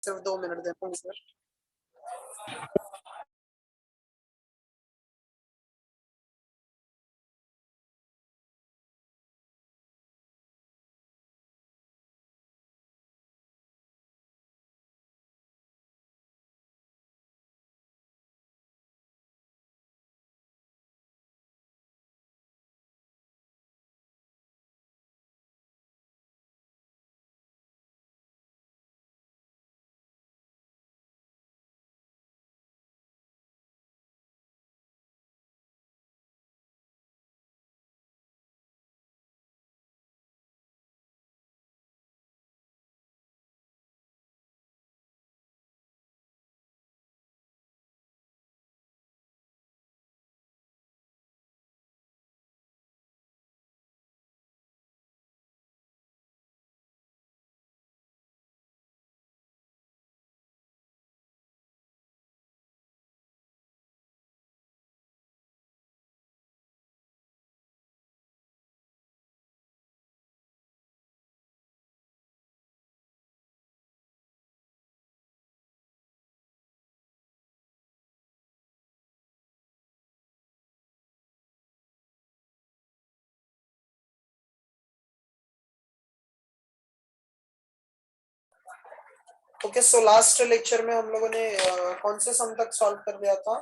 सिर्फ 2 मिनट देना sir. Okay, so last lecture में हम लोगों ने कौन से सम तक सॉल्व कर दिया था?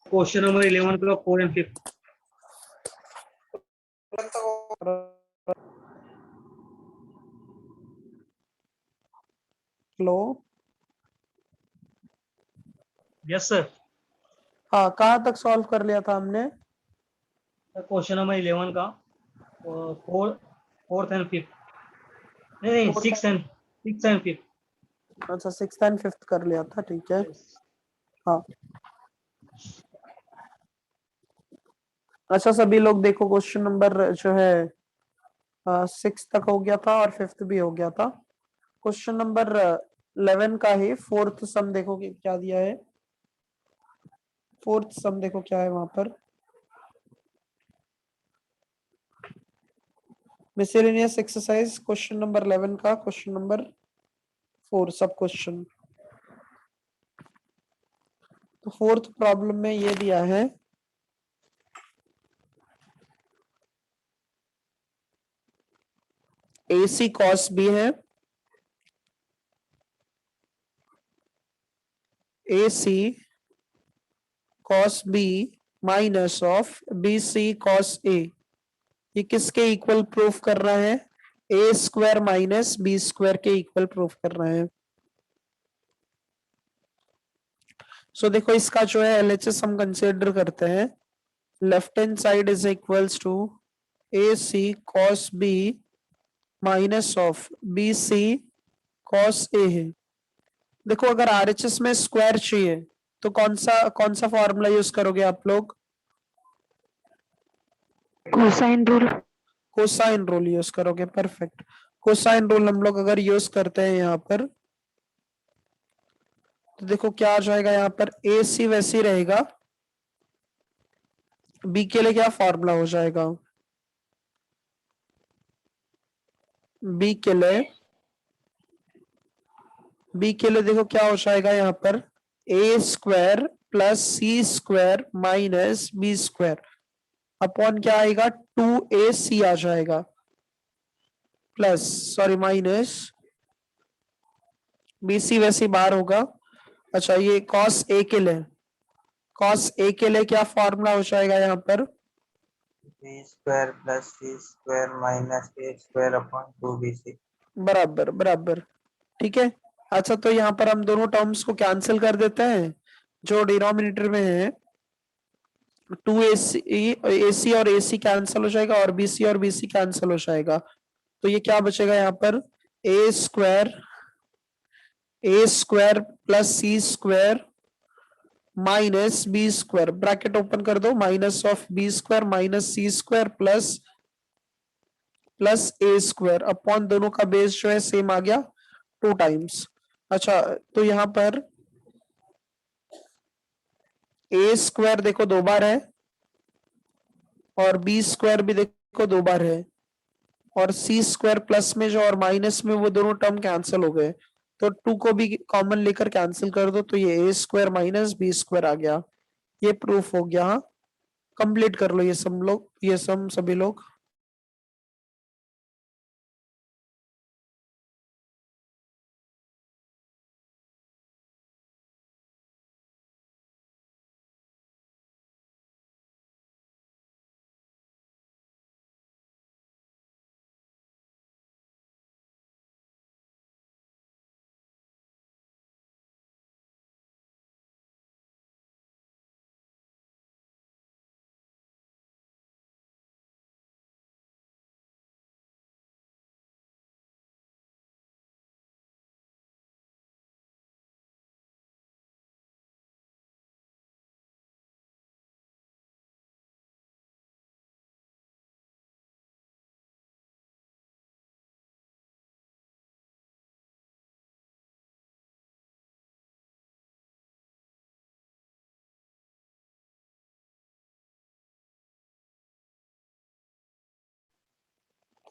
क्वेश्चन नंबर 11 का 4 and 5। Hello, yes sir. हाँ, कहाँ तक सॉल्व कर लिया था हमने? क्वेश्चन नंबर 11 का 4th and 5th, नहीं 6th and 5th। अच्छा, 6th and 5th कर लिया था, ठीक है। हाँ, अच्छा सभी लोग देखो, क्वेश्चन नंबर जो है 6 तक हो गया था और 5th भी हो गया था। क्वेश्चन नंबर 11 का ही 4th सम देखो कि क्या दिया है। 4th सम देखो क्या है वहां पर। मिसलेनियस एक्सरसाइज क्वेश्चन नंबर 11 का क्वेश्चन नंबर 4 सब क्वेश्चन। तो 4th प्रॉब्लम में ये दिया है AC cos B है, AC cos B minus of BC cos A। ये किसके इक्वल प्रूफ कर रहा है? A square minus B square के इक्वल प्रूफ कर रहा है। सो देखो, इसका जो है LHS हम कंसिडर करते हैं। Left hand side is equals to A C cos B minus of B C cos A है। देखो, अगर RHS में स्क्वायर चाहिए तो कौन सा फॉर्मूला यूज करोगे आप लोग? Cosine rule. Cosine rule use करोगे, परफेक्ट। कोसाइन रूल हम लोग अगर यूज करते हैं यहाँ पर, तो देखो क्या आ जाएगा यहाँ पर। ए सी वैसे ही रहेगा, बी के लिए क्या फॉर्मूला हो जाएगा? बी के लिए देखो क्या हो जाएगा यहाँ पर। A square plus C square minus B square upon क्या आएगा? 2AC आ जाएगा, प्लस सॉरी माइनस BC वैसे बाहर होगा। अच्छा, ये कॉस ए के लिए क्या फॉर्मूला हो जाएगा यहाँ पर? B square plus C square minus A square upon 2BC। बराबर बराबर, ठीक है। अच्छा, तो यहाँ पर हम दोनों टर्म्स को कैंसिल कर देते हैं जो डिनोमिनेटर में है। 2AC AC और AC कैंसिल हो जाएगा और BC और BC कैंसिल हो जाएगा। तो ये क्या बचेगा यहाँ पर? A square plus C square minus B square, bracket open कर दो, minus of B square minus C square plus A square upon दोनों का बेस जो है सेम आ गया 2 टाइम्स। अच्छा, तो यहाँ पर ए स्क्वायर देखो 2 बार है और बी स्क्वायर भी देखो 2 बार है, और सी स्क्वायर प्लस में जो और माइनस में वो दोनों टर्म कैंसिल हो गए, तो 2 को भी कॉमन लेकर कैंसिल कर दो, तो ये ए स्क्वायर माइनस बी स्क्वायर आ गया। ये प्रूफ हो गया। कंप्लीट कर लो ये सब लोग, ये सब सभी लोग।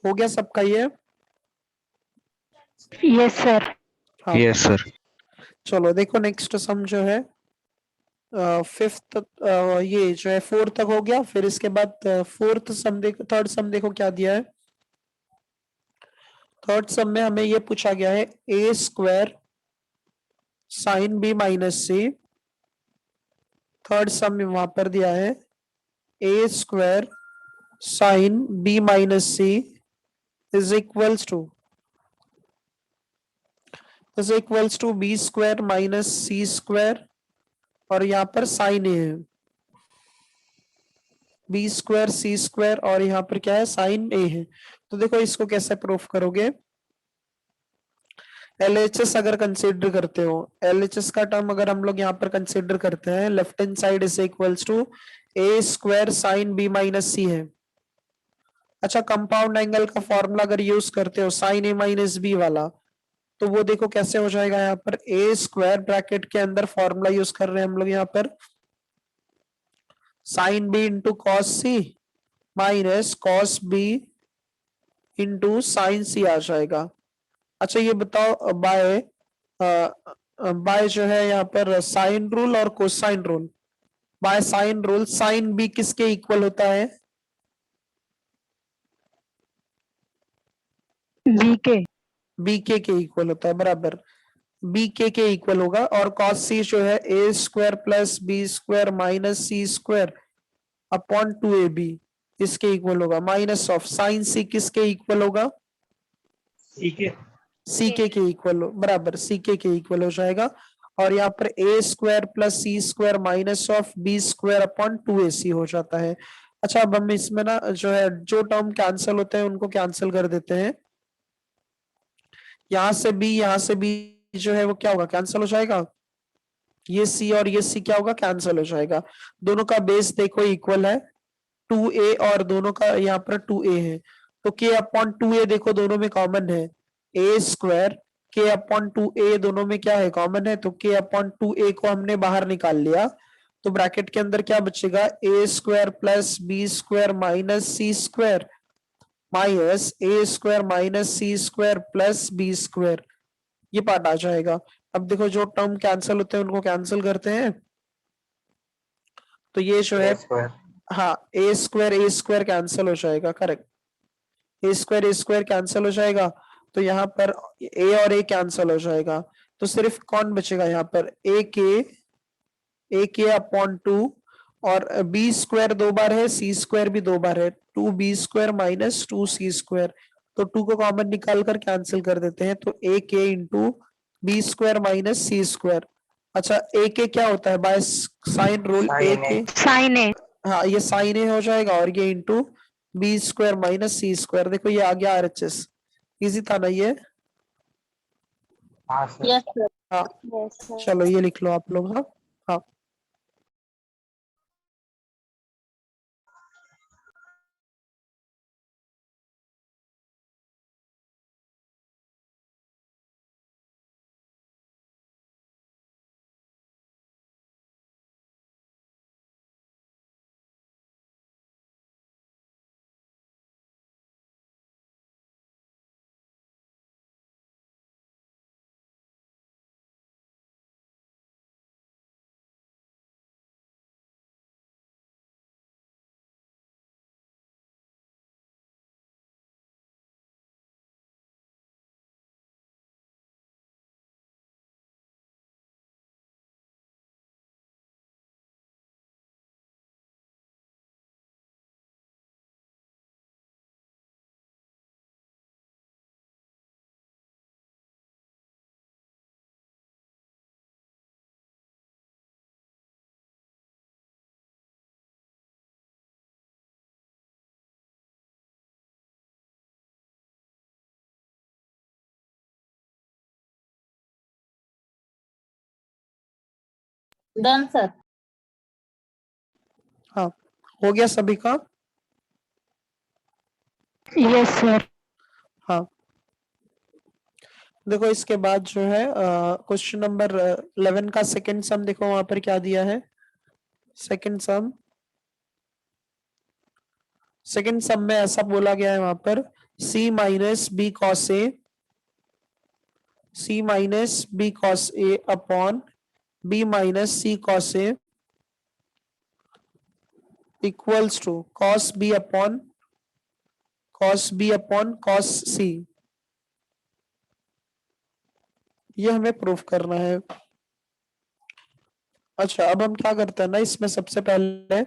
हो गया सबका ये? Yes sir. हाँ यस सर। चलो देखो नेक्स्ट सम जो है फिफ्थ, ये जो है 4 तक हो गया। फिर इसके बाद फोर्थ सम देखो, थर्ड सम देखो क्या दिया है। थर्ड सम में हमें ये पूछा गया है A square sine B minus C. Third sum में वहां पर दिया है A square sine B minus C is equals to B square minus C square, और यहाँ पर साइन ए है, बी स्क्वायर सी स्क्वायर, और यहाँ पर क्या है साइन ए है। तो देखो इसको कैसे प्रूफ करोगे। LHS अगर कंसीडर करते हो, LHS का टर्म अगर हम लोग यहाँ पर कंसीडर करते हैं, left hand side is equals to A square sine B minus C है। अच्छा कंपाउंड एंगल का फॉर्मूला अगर यूज करते हो साइन ए माइनस बी वाला, तो वो देखो कैसे हो जाएगा। यहाँ पर ए स्क्वायर ब्रैकेट के अंदर फॉर्मूला यूज कर रहे हैं हम लोग यहाँ पर, sine B into cos C minus cos B into sine C आ जाएगा। अच्छा ये बताओ बाय बाय जो है यहाँ पर साइन रूल और cosine rule, by sine rule sine B किसके इक्वल होता है? बीके। बीके के इक्वल होता है, बराबर बीके के इक्वल होगा। और कॉस सी जो है A square plus B square minus C square upon 2ab इसके इक्वल होगा, माइनस ऑफ साइन सी किसके इक्वल होगा? ठीक है। सीके के इक्वल, बराबर सीके के इक्वल हो जाएगा। और यहाँ पर A square plus C square minus of B square upon 2ac हो जाता है। अच्छा अब हम इसमें ना जो है जो टर्म कैंसिल होते हैं उनको कैंसिल कर देते हैं। यहाँ से बी, यहाँ से बी जो है वो क्या होगा, कैंसिल हो जाएगा। ये सी और ये सी क्या होगा, कैंसिल हो जाएगा। दोनों का बेस देखो इक्वल है 2a, और दोनों का यहाँ पर 2a है, तो k अपॉन 2a देखो दोनों में कॉमन है, A square k upon 2a दोनों में क्या है, कॉमन है, तो k अपॉन 2a को हमने बाहर निकाल लिया। तो ब्रैकेट के अंदर क्या बचेगा, A square plus B square minus C square minus A square minus C square plus B square, ये पार्ट आ जाएगा। अब देखो जो टर्म कैंसिल होते हैं उनको कैंसिल करते हैं, तो ये जो है ए स्क्वायर हाँ ए स्क्वायर कैंसिल हो जाएगा, करेक्ट, ए स्क्वायर कैंसिल हो जाएगा। तो यहाँ पर ए और ए कैंसिल हो जाएगा, तो सिर्फ कौन बचेगा यहाँ पर, ए के अपॉन 2, और बी स्क्वायर 2 बार है, सी स्क्वायर भी 2 बार है, 2b square minus 2c square, तो 2 को कॉमन निकाल कर कैंसिल कर देते हैं, तो A K into B square minus C square. अच्छा ए के क्या होता है, by sine rule A sine A के, साइन ए। हाँ ये साइन ए हो जाएगा, और ये into B square minus C square, देखो ये आ गया RHS। इजी था ना ये? हाँ सर। Yes sir. हाँ यस सर। चलो ये लिख लो आप लोग। हाँ हाँ। Done sir. हाँ, हो गया सभी का? Yes sir. हाँ, देखो इसके बाद जो है क्वेश्चन नंबर 11 का सेकंड सम देखो वहां पर क्या दिया है। सेकंड सम में ऐसा बोला गया है वहां पर c minus B cos A upon b minus c cos A equals to cos b upon cos c। ये हमें प्रूफ करना है। अच्छा, अब हम क्या करते हैं ना, इसमें सबसे पहले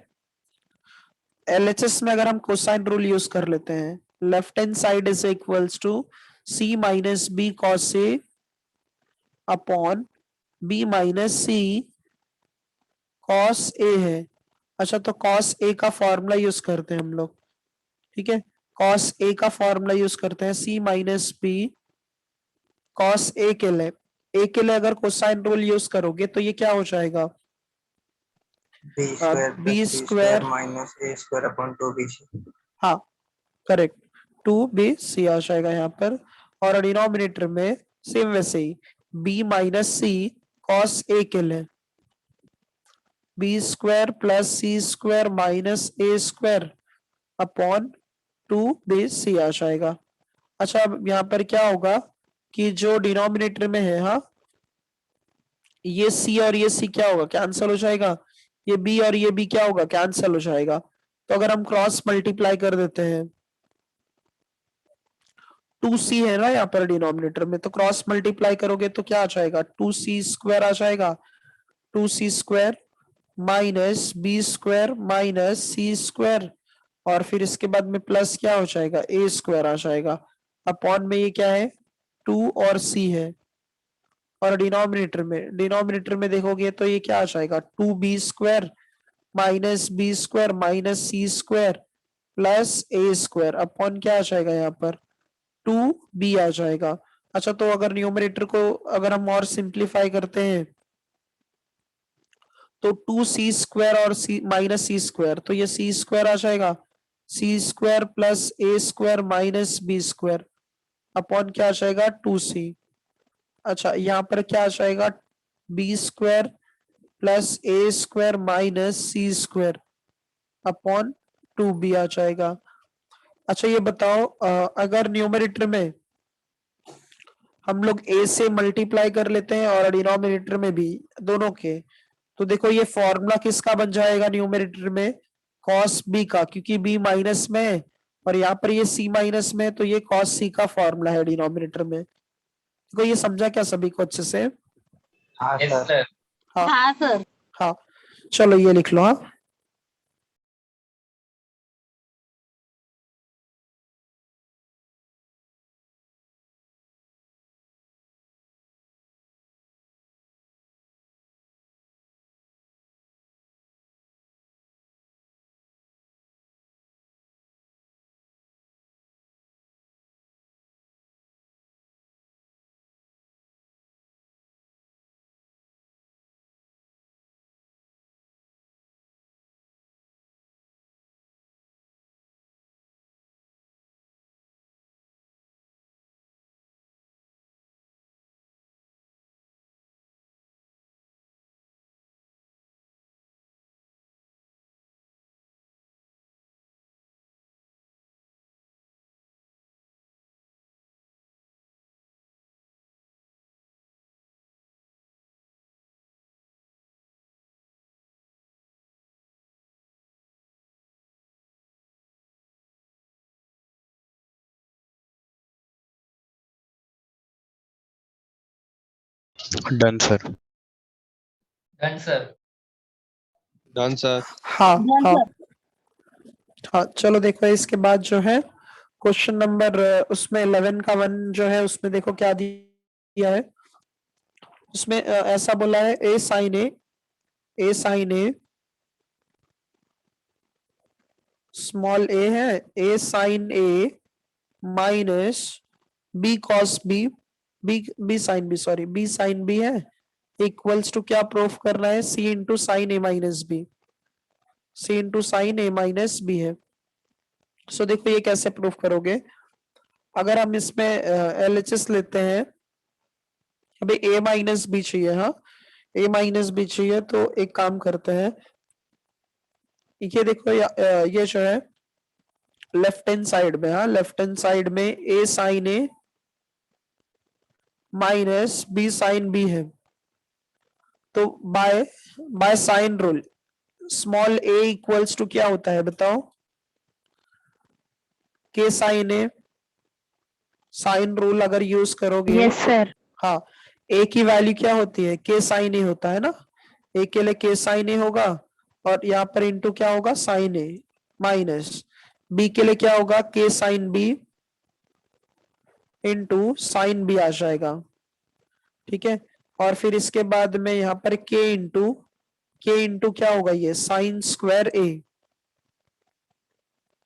LHS में अगर हम कोसाइन रूल यूज कर लेते हैं, left hand side is equals to c minus B cos A upon b minus C cos A है। अच्छा, तो कॉस ए का फॉर्मूला यूज करते हैं हम लोग, ठीक है। कॉस ए का फॉर्मूला यूज करते हैं c माइनस बी कॉस ए के लिए अगर कोसाइन रूल यूज करोगे तो ये क्या हो जाएगा, B square B plus C square square, minus A square upon 2bc। हाँ करेक्ट, 2bc आ जाएगा यहाँ पर। और डिनोमिनेटर में सेम वैसे ही b माइनस सी कॉस ए के लिए B square plus C square minus A square upon 2bc आ जाएगा। अच्छा, अब यहाँ पर क्या होगा कि जो डिनोमिनेटर में है, हाँ, ये c और ये c क्या होगा, कैंसिल हो जाएगा। ये b और ये b क्या होगा, कैंसिल हो जाएगा। तो अगर हम क्रॉस मल्टीप्लाई कर देते हैं, 2c है ना यहाँ पर डिनोमिनेटर में, तो क्रॉस मल्टीप्लाई करोगे तो क्या आ जाएगा, 2c स्क्वायर आ जाएगा। 2c square minus B square minus C square, और फिर इसके बाद में प्लस क्या हो जाएगा, ए स्क्वायर आ जाएगा। अपॉन में ये क्या है, 2 और c है। और डिनोमिनेटर में देखोगे तो ये क्या आ जाएगा, 2b square minus B square minus C square plus A square upon क्या आ जाएगा यहाँ पर, 2b आ जाएगा। अच्छा, तो अगर न्यूमरेटर को अगर हम और सिंप्लीफाई करते हैं तो 2c स्क्वायर और c माइनस सी स्क्वायर, तो ये c स्क्वायर आ जाएगा, c square plus A square minus B square upon क्या आ जाएगा, 2c। अच्छा, यहाँ पर क्या आ जाएगा, B square plus A square minus C square upon 2b आ जाएगा। अच्छा, ये बताओ अगर न्यूमरेटर में हम लोग a से मल्टीप्लाई कर लेते हैं और डिनोमिनेटर में भी, दोनों के, तो देखो ये फॉर्मूला किसका बन जाएगा न्यूमरेटर में, cos b का, क्योंकि b माइनस में है और यहाँ पर ये c माइनस में है, तो ये cos c का फॉर्मूला है डिनोमिनेटर में। देखो ये समझा क्या सभी को अच्छे से? हाँ Yes, सर। sir. हाँ हाँ सर। हाँ, चलो ये लिख लो। हाँ, done sir. Done, sir. Done sir. हाँ डन हाँ सर। हाँ, चलो देखो इसके बाद जो है क्वेश्चन नंबर उसमें 11 का 1 जो है उसमें देखो क्या दिया है। उसमें ऐसा बोला है A sine A small A है, A sine A minus B cos B, B sine B है इक्वल्स टू क्या प्रूफ करना है, सी इंटू साइन ए minus B, C into sine ए माइनस बी है। सो देखो ये कैसे प्रूफ करोगे, अगर हम इसमें एलएचएस लेते हैं, अभी ए माइनस बी चाहिए, हाँ ए माइनस बी चाहिए, तो एक काम करते हैं, ये देखो ये जो है लेफ्ट हैंड साइड में, हाँ लेफ्ट हैंड साइड में A sine A minus B sine B है, तो by by sine rule small A equals to क्या होता है बताओ, K sine A, sine rule अगर यूज करोगे, यस सर। हाँ ए की वैल्यू क्या होती है, के साइन ए होता है ना, ए के लिए के साइन ए होगा, और यहाँ पर इंटू क्या होगा साइन ए, माइनस बी के लिए क्या होगा K sine B into sine B आ जाएगा, ठीक है। और फिर इसके बाद में यहाँ पर के इंटू क्या होगा, ये साइन स्क्वायर ए,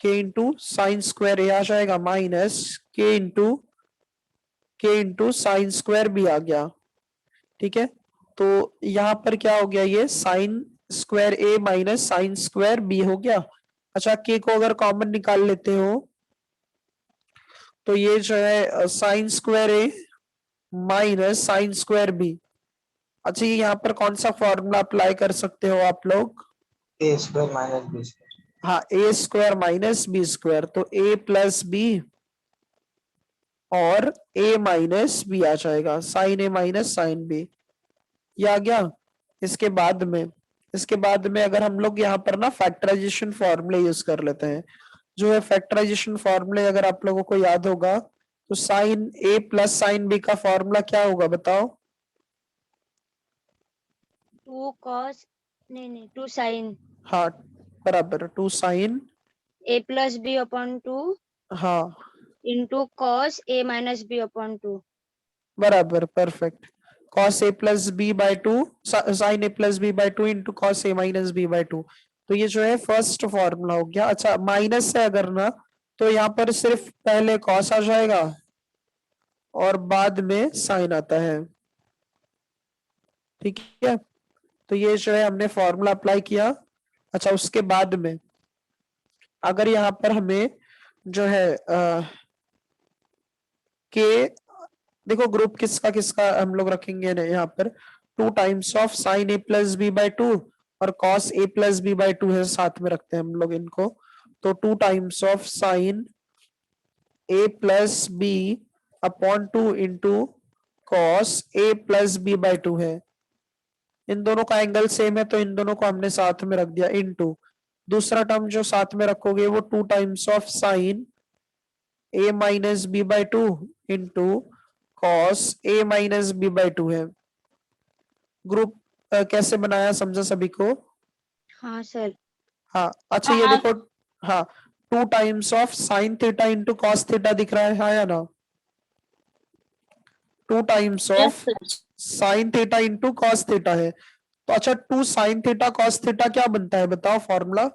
के इंटू साइन स्क्वायर ए आ जाएगा, माइनस के इंटू साइन स्क्वायर बी आ गया, ठीक है। तो यहाँ पर क्या हो गया, ये sign square A minus sine square B हो गया। अच्छा के को अगर कॉमन निकाल लेते हो तो ये जो है sine square A minus sine square B, अच्छा ये यहाँ पर कौन सा फॉर्मूला अप्लाई कर सकते हो आप लोग, ए स्क्वायर माइनस बी स्क्वायर, हाँ A square minus B square, तो ए प्लस बी और ए माइनस बी आ जाएगा, साइन ए माइनस साइन बी, ये आ गया। इसके बाद में अगर हम लोग यहाँ पर ना फैक्टराइजेशन फॉर्मूले यूज कर लेते हैं, जो है फैक्टराइजेशन फॉर्मूले अगर आप लोगों को याद होगा तो साइन ए प्लस साइन बी का फॉर्मूला क्या होगा बताओ, 2 cos नहीं 2 sin हाँ बराबर 2 sign a plus b upon 2 हाँ into cos a minus b upon 2। बराबर perfect, cos a plus B by two sine A plus B by two into cos A minus B by two, तो ये जो है first formula हो गया। अच्छा minus से अगर ना तो यहाँ पर सिर्फ पहले cos आ जाएगा और बाद में साइन आता है, ठीक है। तो ये जो है हमने फॉर्मूला अप्लाई किया। अच्छा उसके बाद में अगर यहाँ पर हमें जो है के, देखो ग्रुप किसका किसका हम लोग रखेंगे ना, यहाँ पर 2 times of sine A plus B by two और cos A plus B by two है, साथ में रखते हैं हम लोग इनको, तो 2 times of sine A plus B upon 2 into cos A plus B by two है, इन दोनों का एंगल सेम है तो इन दोनों को हमने साथ में रख दिया, इंटू दूसरा टर्म जो साथ में रखोगे वो 2 times of sine A minus B by two into cos A minus B by two है। ग्रुप कैसे बनाया समझा सभी को, हाँ सर। हाँ अच्छा ये देखो, हाँ 2 times of sine theta into cos theta दिख रहा है, हाँ या ना, 2 times of sine theta into cos theta है, तो अच्छा 2 साइन थीटा कॉस थीटा क्या बनता है बताओ formula,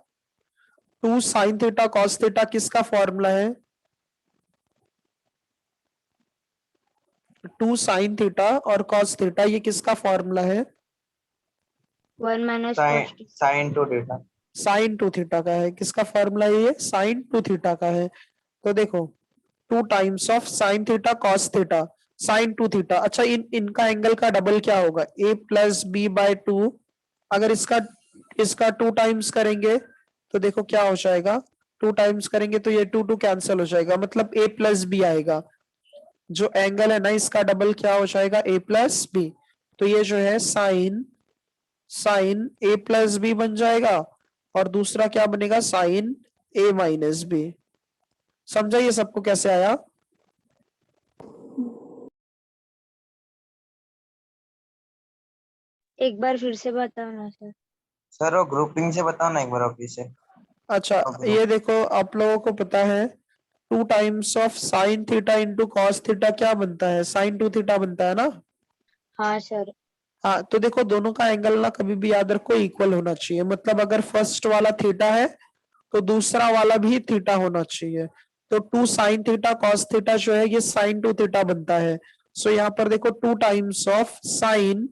2 sine theta cos theta किसका फॉर्मूला है, 2 साइन थीटा और कॉस थीटा ये किसका फॉर्मूला है, 1 minus sine cos sine two theta, sine 2 theta का है, किसका फॉर्मूला ये साइन 2 थीटा का है। तो देखो 2 times of sine theta cos theta sine 2 theta, अच्छा इनका एंगल का डबल क्या होगा a plus B by two, अगर इसका 2 टाइम्स करेंगे तो देखो क्या हो जाएगा, 2 टाइम्स करेंगे तो ये 2 2 कैंसिल हो जाएगा, मतलब a प्लस बी आएगा, जो एंगल है ना इसका डबल क्या हो जाएगा a प्लस बी, तो ये जो है साइन a प्लस बी बन जाएगा और दूसरा क्या बनेगा साइन a माइनस बी। समझा ये सबको कैसे आया, एक बार फिर से बताओ ना सर। सर वो ग्रुपिंग से बताओ ना एक बार ऑफिस से। अच्छा ये देखो आप लोगों को पता है 2 times of sine theta into cos theta क्या बनता है, साइन 2 थीटा बनता है ना, हाँ सर। हाँ तो देखो दोनों का एंगल ना कभी भी याद रखो इक्वल होना चाहिए, मतलब अगर फर्स्ट वाला थीटा है तो दूसरा वाला भी थीटा होना चाहिए, तो 2 साइन थीटा कॉस थीटा जो है ये साइन 2 थीटा बनता है। सो यहाँ पर देखो 2 times of sine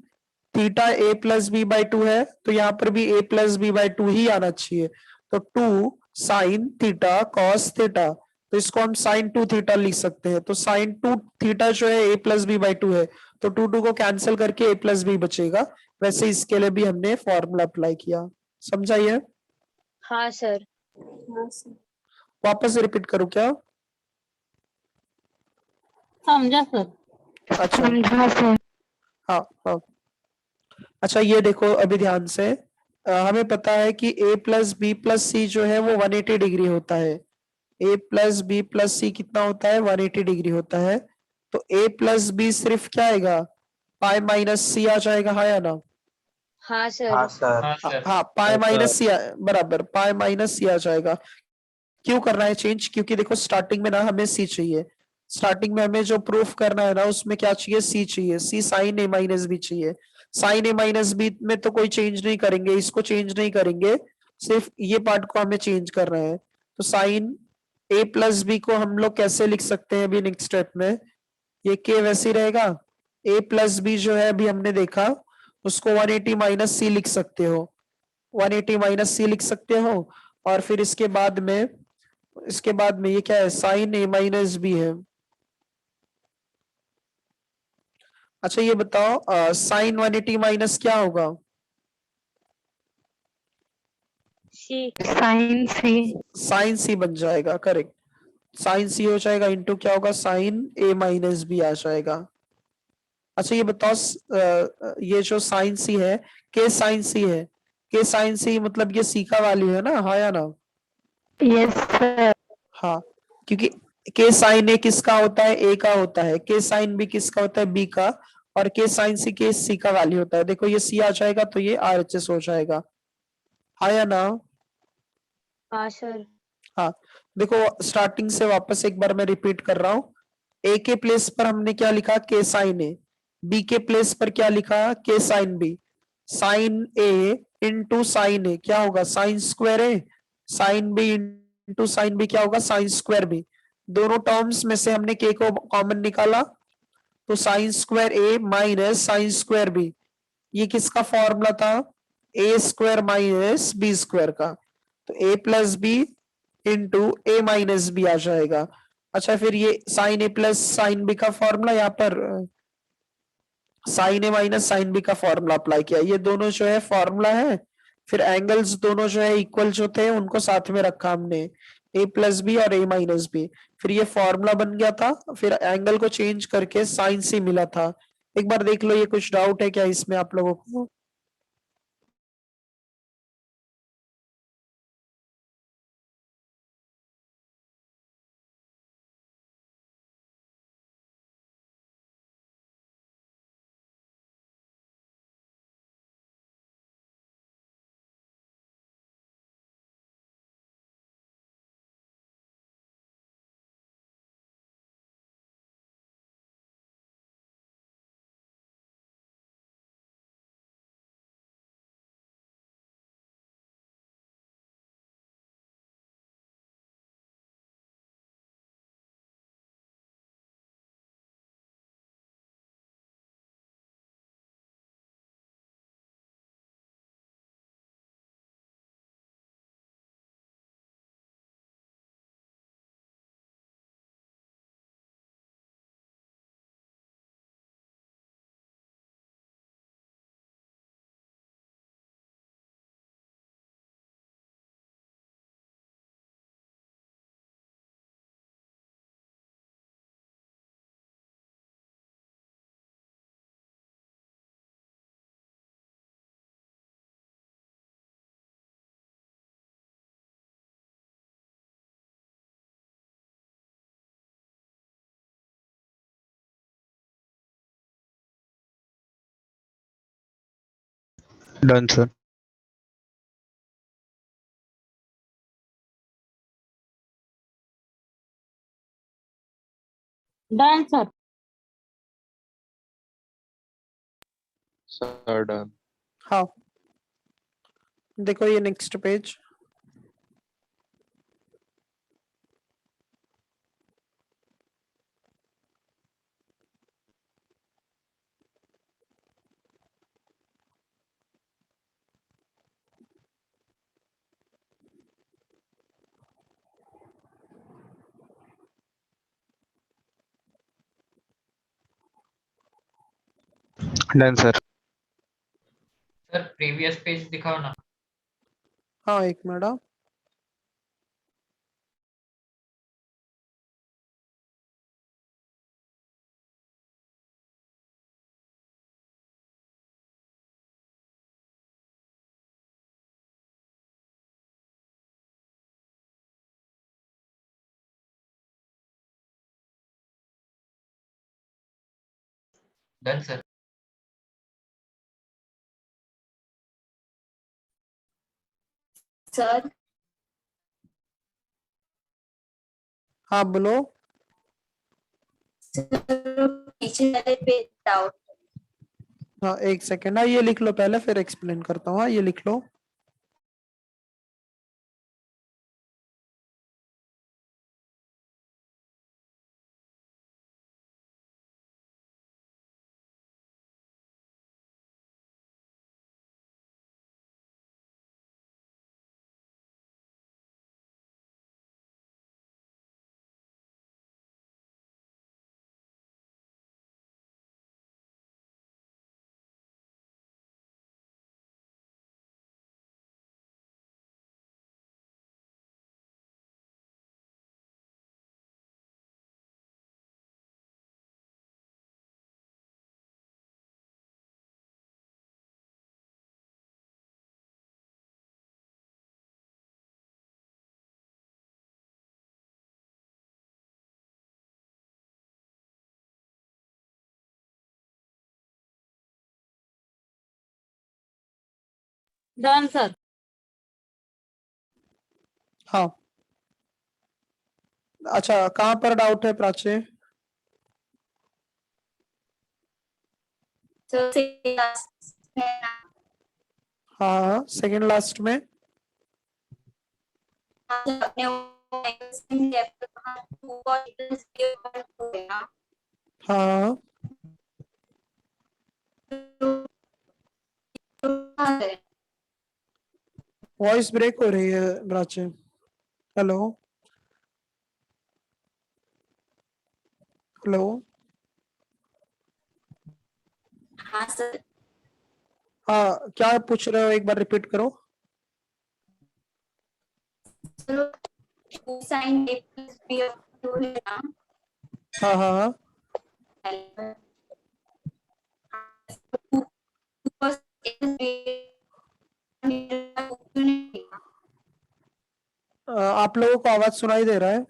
theta A plus B by two है, तो यहाँ पर भी A plus B by two ही आना चाहिए। तो two sine theta cos theta, तो इसको हम साइन टू थीटा लिख सकते हैं। तो साइन टू थीटा जो है ए प्लस बी बाई टू है, तो टू को कैंसिल करके ए प्लस बी बचेगा। वैसे इसके लिए भी हमने फॉर्मूला अप्लाई किया। समझा ये? हाँ सर। वापस रिपीट करूं क्या? समझा सर। अच्छा समझा सर। हाँ हाँ। अच्छा ये देखो अभी ध्यान से, हमें पता है कि a प्लस बी प्लस सी जो है वो 180 डिग्री होता है। a प्लस बी प्लस सी कितना होता है? 180 डिग्री होता है। तो a प्लस बी सिर्फ क्या आएगा? पाई माइनस सी आ जाएगा, हाँ या ना? हाँ सर। हाँ सर। हाँ सर। हाँ पाई हाँ, माइनस सर। सी बराबर पाई माइनस सी आ जाएगा। क्यों करना है चेंज? क्योंकि देखो स्टार्टिंग में ना हमें सी चाहिए, स्टार्टिंग में हमें जो प्रूफ करना है ना उसमें क्या चाहिए? सी चाहिए। सी साइन ए माइनस बी चाहिए। साइन ए माइनस बी में तो कोई चेंज नहीं करेंगे, इसको चेंज नहीं करेंगे, सिर्फ ये पार्ट को हमें चेंज करना है। तो साइन ए प्लस बी को हम लोग कैसे लिख सकते हैं अभी नेक्स्ट स्टेप में? ये के वैसे ही रहेगा। ए प्लस बी जो है अभी हमने देखा, उसको 180 माइनस सी लिख सकते हो, 180 माइनस सी लिख सकते हो। और फिर इसके बाद में ये क्या है? साइन ए माइनस बी है। अच्छा ये बताओ साइन 180 माइनस क्या होगा? सी। साइन सी। साइन सी बन जाएगा, करेक्ट। साइन सी हो जाएगा इंटू क्या होगा? साइन ए माइनस बी आ जाएगा। अच्छा ये बताओ ये जो साइन सी है, के साइन सी है, के साइन सी मतलब ये सी का वैल्यू है ना, हाँ या ना? Yes sir. हाँ, क्योंकि के साइन ए किसका होता है? ए का होता है। के साइन बी किसका होता है? बी का। और के साइन सी के सी का वैल्यू होता है। देखो ये सी आ जाएगा तो ये आरएचएस हो जाएगा, हाँ या ना? हाँ सर। हाँ देखो स्टार्टिंग से वापस एक बार मैं रिपीट कर रहा हूँ। ए के प्लेस पर हमने क्या लिखा? K sine A. बी के प्लेस पर क्या लिखा? K sine B. Sine A into sine A क्या होगा? Sine square A. Sine B into sine B क्या होगा? Sine square B. दोनों टर्म्स में से हमने के को कॉमन निकाला, तो sine square A minus sine square B. ये किसका फॉर्मूला था? A square minus B square का। तो A plus B into A minus B आ जाएगा। अच्छा फिर ये साइन ए प्लस साइन बी का फॉर्मूला यहाँ पर साइन ए माइनस साइन बी का फॉर्मूला अप्लाई किया। ये दोनों जो है फॉर्मूला है। फिर एंगल्स दोनों जो है इक्वल जो थे उनको साथ में रखा हमने, ए प्लस बी और ए माइनस बी। फिर ये फॉर्मूला बन गया था। फिर एंगल को चेंज करके साइन सी मिला था। एक बार देख लो ये कुछ डाउट है क्या इसमें आप लोगों को? Done, sir. Done sir. Sir, done. हाँ देखो ये next page. Done, sir. Sir previous page दिखाओ ना. हाँ एक मिनट हाँ। Done sir. सर हाँ बोलो। पीछे वाले पेज डाउट. हाँ एक सेकेंड, हाँ ये लिख लो पहले फिर एक्सप्लेन करता हूँ। हाँ ये लिख लो। Done, sir. हाँ अच्छा, कहाँ पर डाउट है प्राची? हाँ सेकंड लास्ट में। हाँ वॉइस ब्रेक हो रही है प्राची। Hello hello. हाँ सर. हाँ क्या पूछ रहे हो, एक बार रिपीट करो। साइन ए प्लस बी अपॉन 2 है ना. हाँ हाँ हाँ आप लोगों को आवाज सुनाई दे रहा है?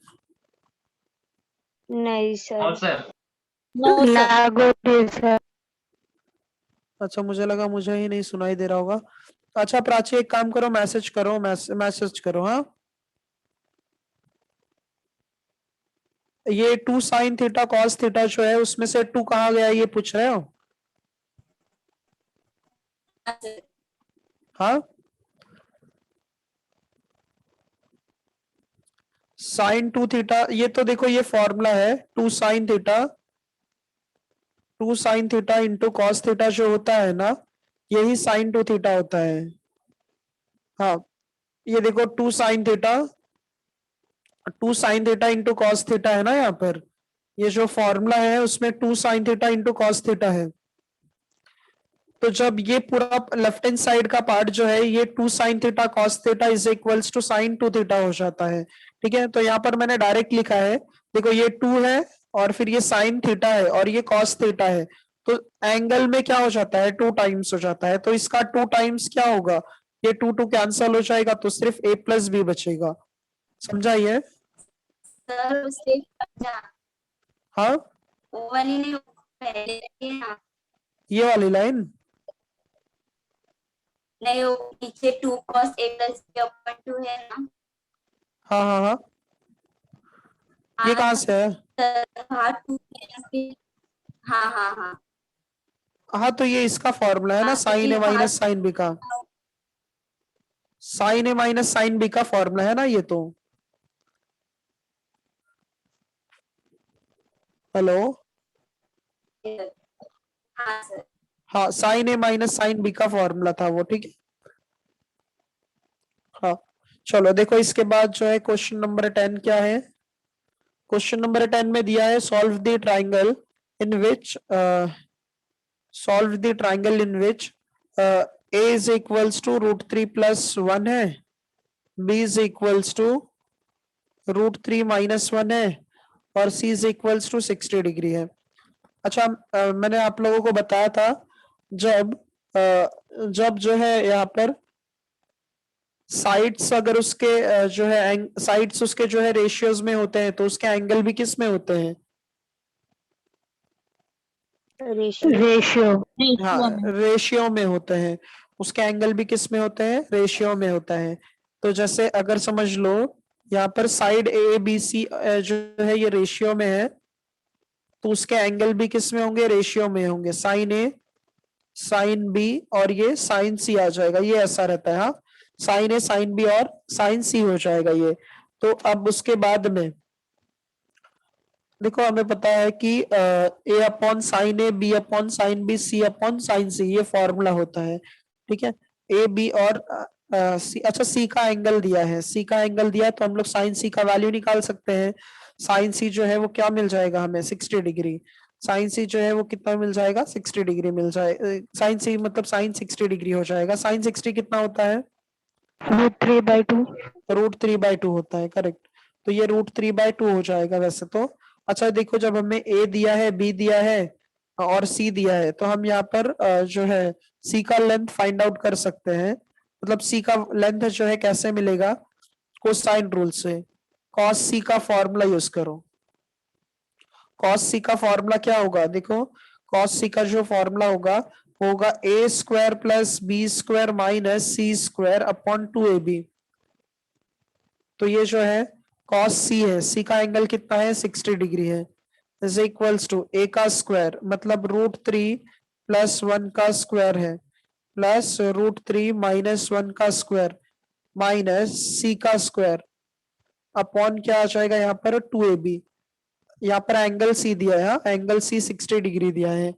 नहीं और सर. सर. No, sir. लागो थे सर। अच्छा मुझे लगा मुझे ही नहीं सुनाई दे रहा होगा। अच्छा प्राची एक काम करो, मैसेज करो, मैसेज करो। हाँ ये 2 साइन थीटा कॉस थीटा जो है उसमें से 2 कहाँ गया ये पूछ रहे हो? हाँ साइन 2 थीटा, ये तो देखो ये फॉर्मूला है 2 sine theta, 2 sine theta into cos theta जो होता है ना, यही साइन 2 थीटा होता है। हाँ ये देखो 2 sine theta, 2 sine theta into cos theta है ना, यहाँ पर ये जो फॉर्मूला है उसमें 2 sine theta into cos theta है। तो जब ये पूरा लेफ्ट हैंड साइड का पार्ट जो है ये 2 sine theta cos theta is equals to sine 2 theta हो जाता है। ठीक है, तो यहाँ पर मैंने डायरेक्ट लिखा है, देखो ये 2 है और फिर ये साइन थीटा है और ये कॉस थीटा है, तो एंगल में क्या हो जाता है 2 टाइम्स हो जाता है, तो इसका 2 टाइम्स क्या होगा, ये 2 2 कैंसल हो जाएगा तो सिर्फ a प्लस बी बचेगा। समझा ये? सर उससे हाँ वो वाली नहीं, पहले की है ना. ये वाली लाइन। नहीं वो पीछे 2 cos a plus b upon 2 है ना. हाँ हाँ हाँ ये कहाँ से है? सर हाँ 2 हाँ हाँ हाँ. हाँ तो ये इसका फॉर्मूला है ना, हाँ, साइन ए क्योंकि माइनस साइन बी का, साइन ए माइनस साइन बी का फॉर्मूला है ना ये तो। हेलो हाँ सर. हाँ साइन ए माइनस साइन बी का फॉर्मूला था वो, ठीक है। हाँ चलो देखो इसके बाद जो है क्वेश्चन नंबर 10 क्या है। क्वेश्चन नंबर 10 में दिया है solve the triangle in which solve the triangle in which a is equals to √3 + 1 है, b इज इक्वल्स टू √3 - 1 है, और c is equals to 60 degree है। अच्छा, मैंने आप लोगों को बताया था जब जब जो है यहाँ पर साइड्स अगर उसके जो है साइड्स उसके जो है रेशियोज में होते हैं तो उसके एंगल भी किस में होते हैं? रेशियो। हाँ, रेशियो में होते हैं। उसके एंगल भी किस में होते हैं? रेशियो में होता है। तो जैसे अगर समझ लो यहाँ पर साइड ए बी सी जो है ये रेशियो में है, तो उसके एंगल भी किस में होंगे? रेशियो में होंगे। साइन ए, साइन बी, और ये साइन सी आ जाएगा। ये ऐसा रहता है। हाँ, साइन ए, साइन बी और साइन सी हो जाएगा ये। तो अब उसके बाद में देखो हमें पता है कि ए upon sine A, B upon sine B, C upon sine सी, ये फॉर्मूला होता है। ठीक है, ए बी और सी। अच्छा, सी का एंगल दिया है, सी का एंगल दिया है तो हम लोग साइन सी का वैल्यू निकाल सकते हैं। साइन सी जो है वो क्या मिल जाएगा हमें? 60 डिग्री। साइन सी जो है वो कितना मिल जाएगा? 60 डिग्री मिल जाए। साइन सी मतलब साइन 60 डिग्री हो जाएगा। साइन 60 कितना होता है? √3/2। √3/2 होता है, करेक्ट। तो ये √3/2 हो जाएगा वैसे तो। अच्छा देखो, जब हमें ए दिया है, बी दिया है और सी दिया है, तो हम यहाँ पर जो है सी का लेंथ फाइंड आउट कर सकते हैं। मतलब सी का लेंथ जो है कैसे मिलेगा? कोसाइन रूल से। कॉस सी का फॉर्मूला यूज करो। कॉस सी का फॉर्मूला क्या होगा? देखो, कॉस सी का जो फॉर्मूला होगा होगा a² + b² - c²/2ab। तो ये जो है cos c है, c का एंगल कितना है? 60 डिग्री है। इज इक्वल्स टू a का स्क्वायर मतलब √3 + 1 का स्क्वायर है, प्लस √3 - 1 का स्क्वायर माइनस c का स्क्वायर अपॉन क्या आ जाएगा यहाँ पर? 2ab। यहाँ पर एंगल सी दिया है, एंगल सी 60 डिग्री दिया है।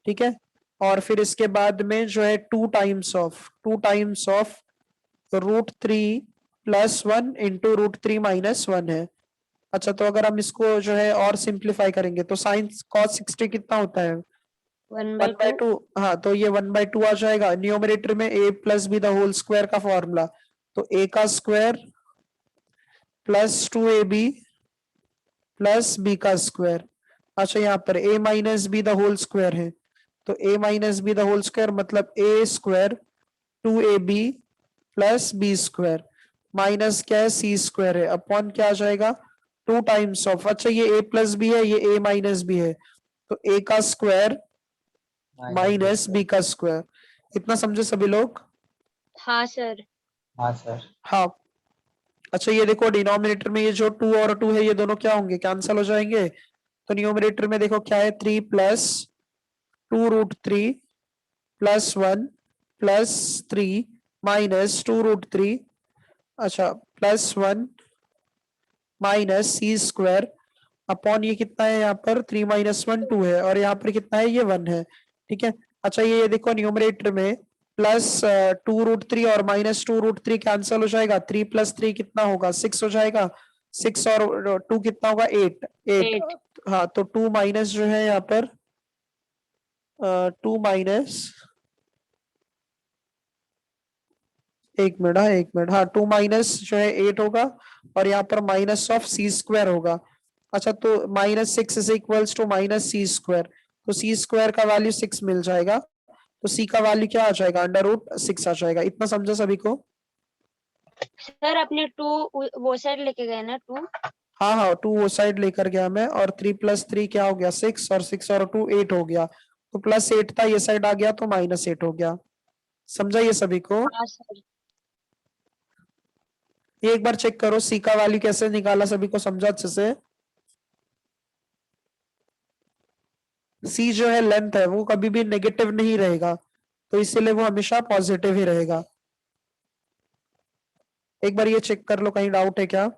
ठीक है, और फिर इसके बाद में जो है 2 टाइम्स ऑफ √3 + 1 इंटू √3 - 1 है। अच्छा, तो अगर हम इसको जो है और सिंप्लीफाई करेंगे तो साइन cos 60 कितना होता है? 1/2। 1/2। हाँ, तो ये 1/2 आ जाएगा। न्यूमरेटर में a + b the whole square का फॉर्मूला, तो a का square plus 2ab plus b का स्क्वायर। अच्छा, यहाँ पर a - b the whole square है, तो a - b the whole square मतलब a² 2ab plus b² minus क्या है? c² है, अपॉन क्या आ जाएगा? 2 टाइम्स ऑफ, अच्छा ये a + b है, ये a - b है, तो a का स्क्वायर माइनस b का स्क्वायर। इतना समझे सभी लोग? हाँ सर। हाँ सर। हाँ। अच्छा, ये देखो डिनोमिनेटर में ये जो 2 और 2 है ये दोनों क्या होंगे? कैंसिल हो जाएंगे। तो न्यूमरेटर में देखो क्या है? 3 + 2√3 + 1 + 3 माइनस 2√3, अच्छा +1 माइनस c² अपॉन ये कितना है यहाँ पर? 3 - 1 2 है, और यहाँ पर कितना है? ये 1 है। ठीक है, अच्छा ये देखो न्यूमरेटर में प्लस 2√3 और माइनस 2√3 कैंसिल हो जाएगा। 3 + 3 कितना होगा? 6 हो जाएगा। 6 और 2 कितना होगा? 8 8। 8। हाँ, तो 2 माइनस जो है यहाँ पर 2 माइनस, एक मिनट, हाँ एक मिनट, हाँ 2 माइनस जो है 8 होगा, और यहाँ पर माइनस ऑफ c² होगा। अच्छा, तो -6 इज इक्वल्स टू -c², तो c² का वैल्यू 6 मिल जाएगा, तो c का वैल्यू क्या आ जाएगा? √6 आ जाएगा। इतना समझा सभी को? सर अपने 2 वो साइड लेके गए ना 2। हाँ हाँ, 2 वो साइड लेकर गया मैं, और 3 + 3 क्या हो गया? 6, और 6 और 2 8 हो गया, तो +8 था, ये साइड आ गया तो -8 हो गया। समझा ये सभी को? हाँ सर। ये एक बार चेक करो सी का वैल्यू कैसे निकाला, सभी को समझा अच्छे से? सी जो है लेंथ है, वो कभी भी नेगेटिव नहीं रहेगा, तो इसीलिए वो हमेशा पॉजिटिव ही रहेगा। एक बार ये चेक कर लो, कहीं डाउट है क्या?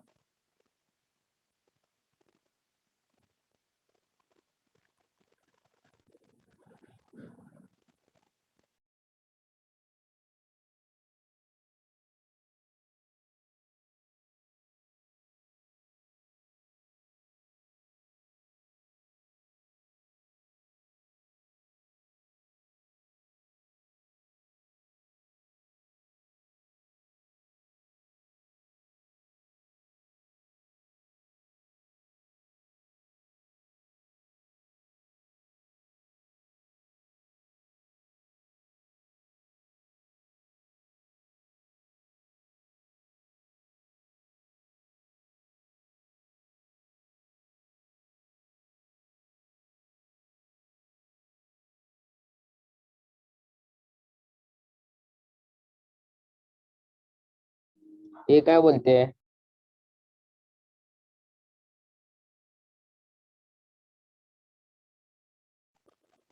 ये क्या बोलते हैं?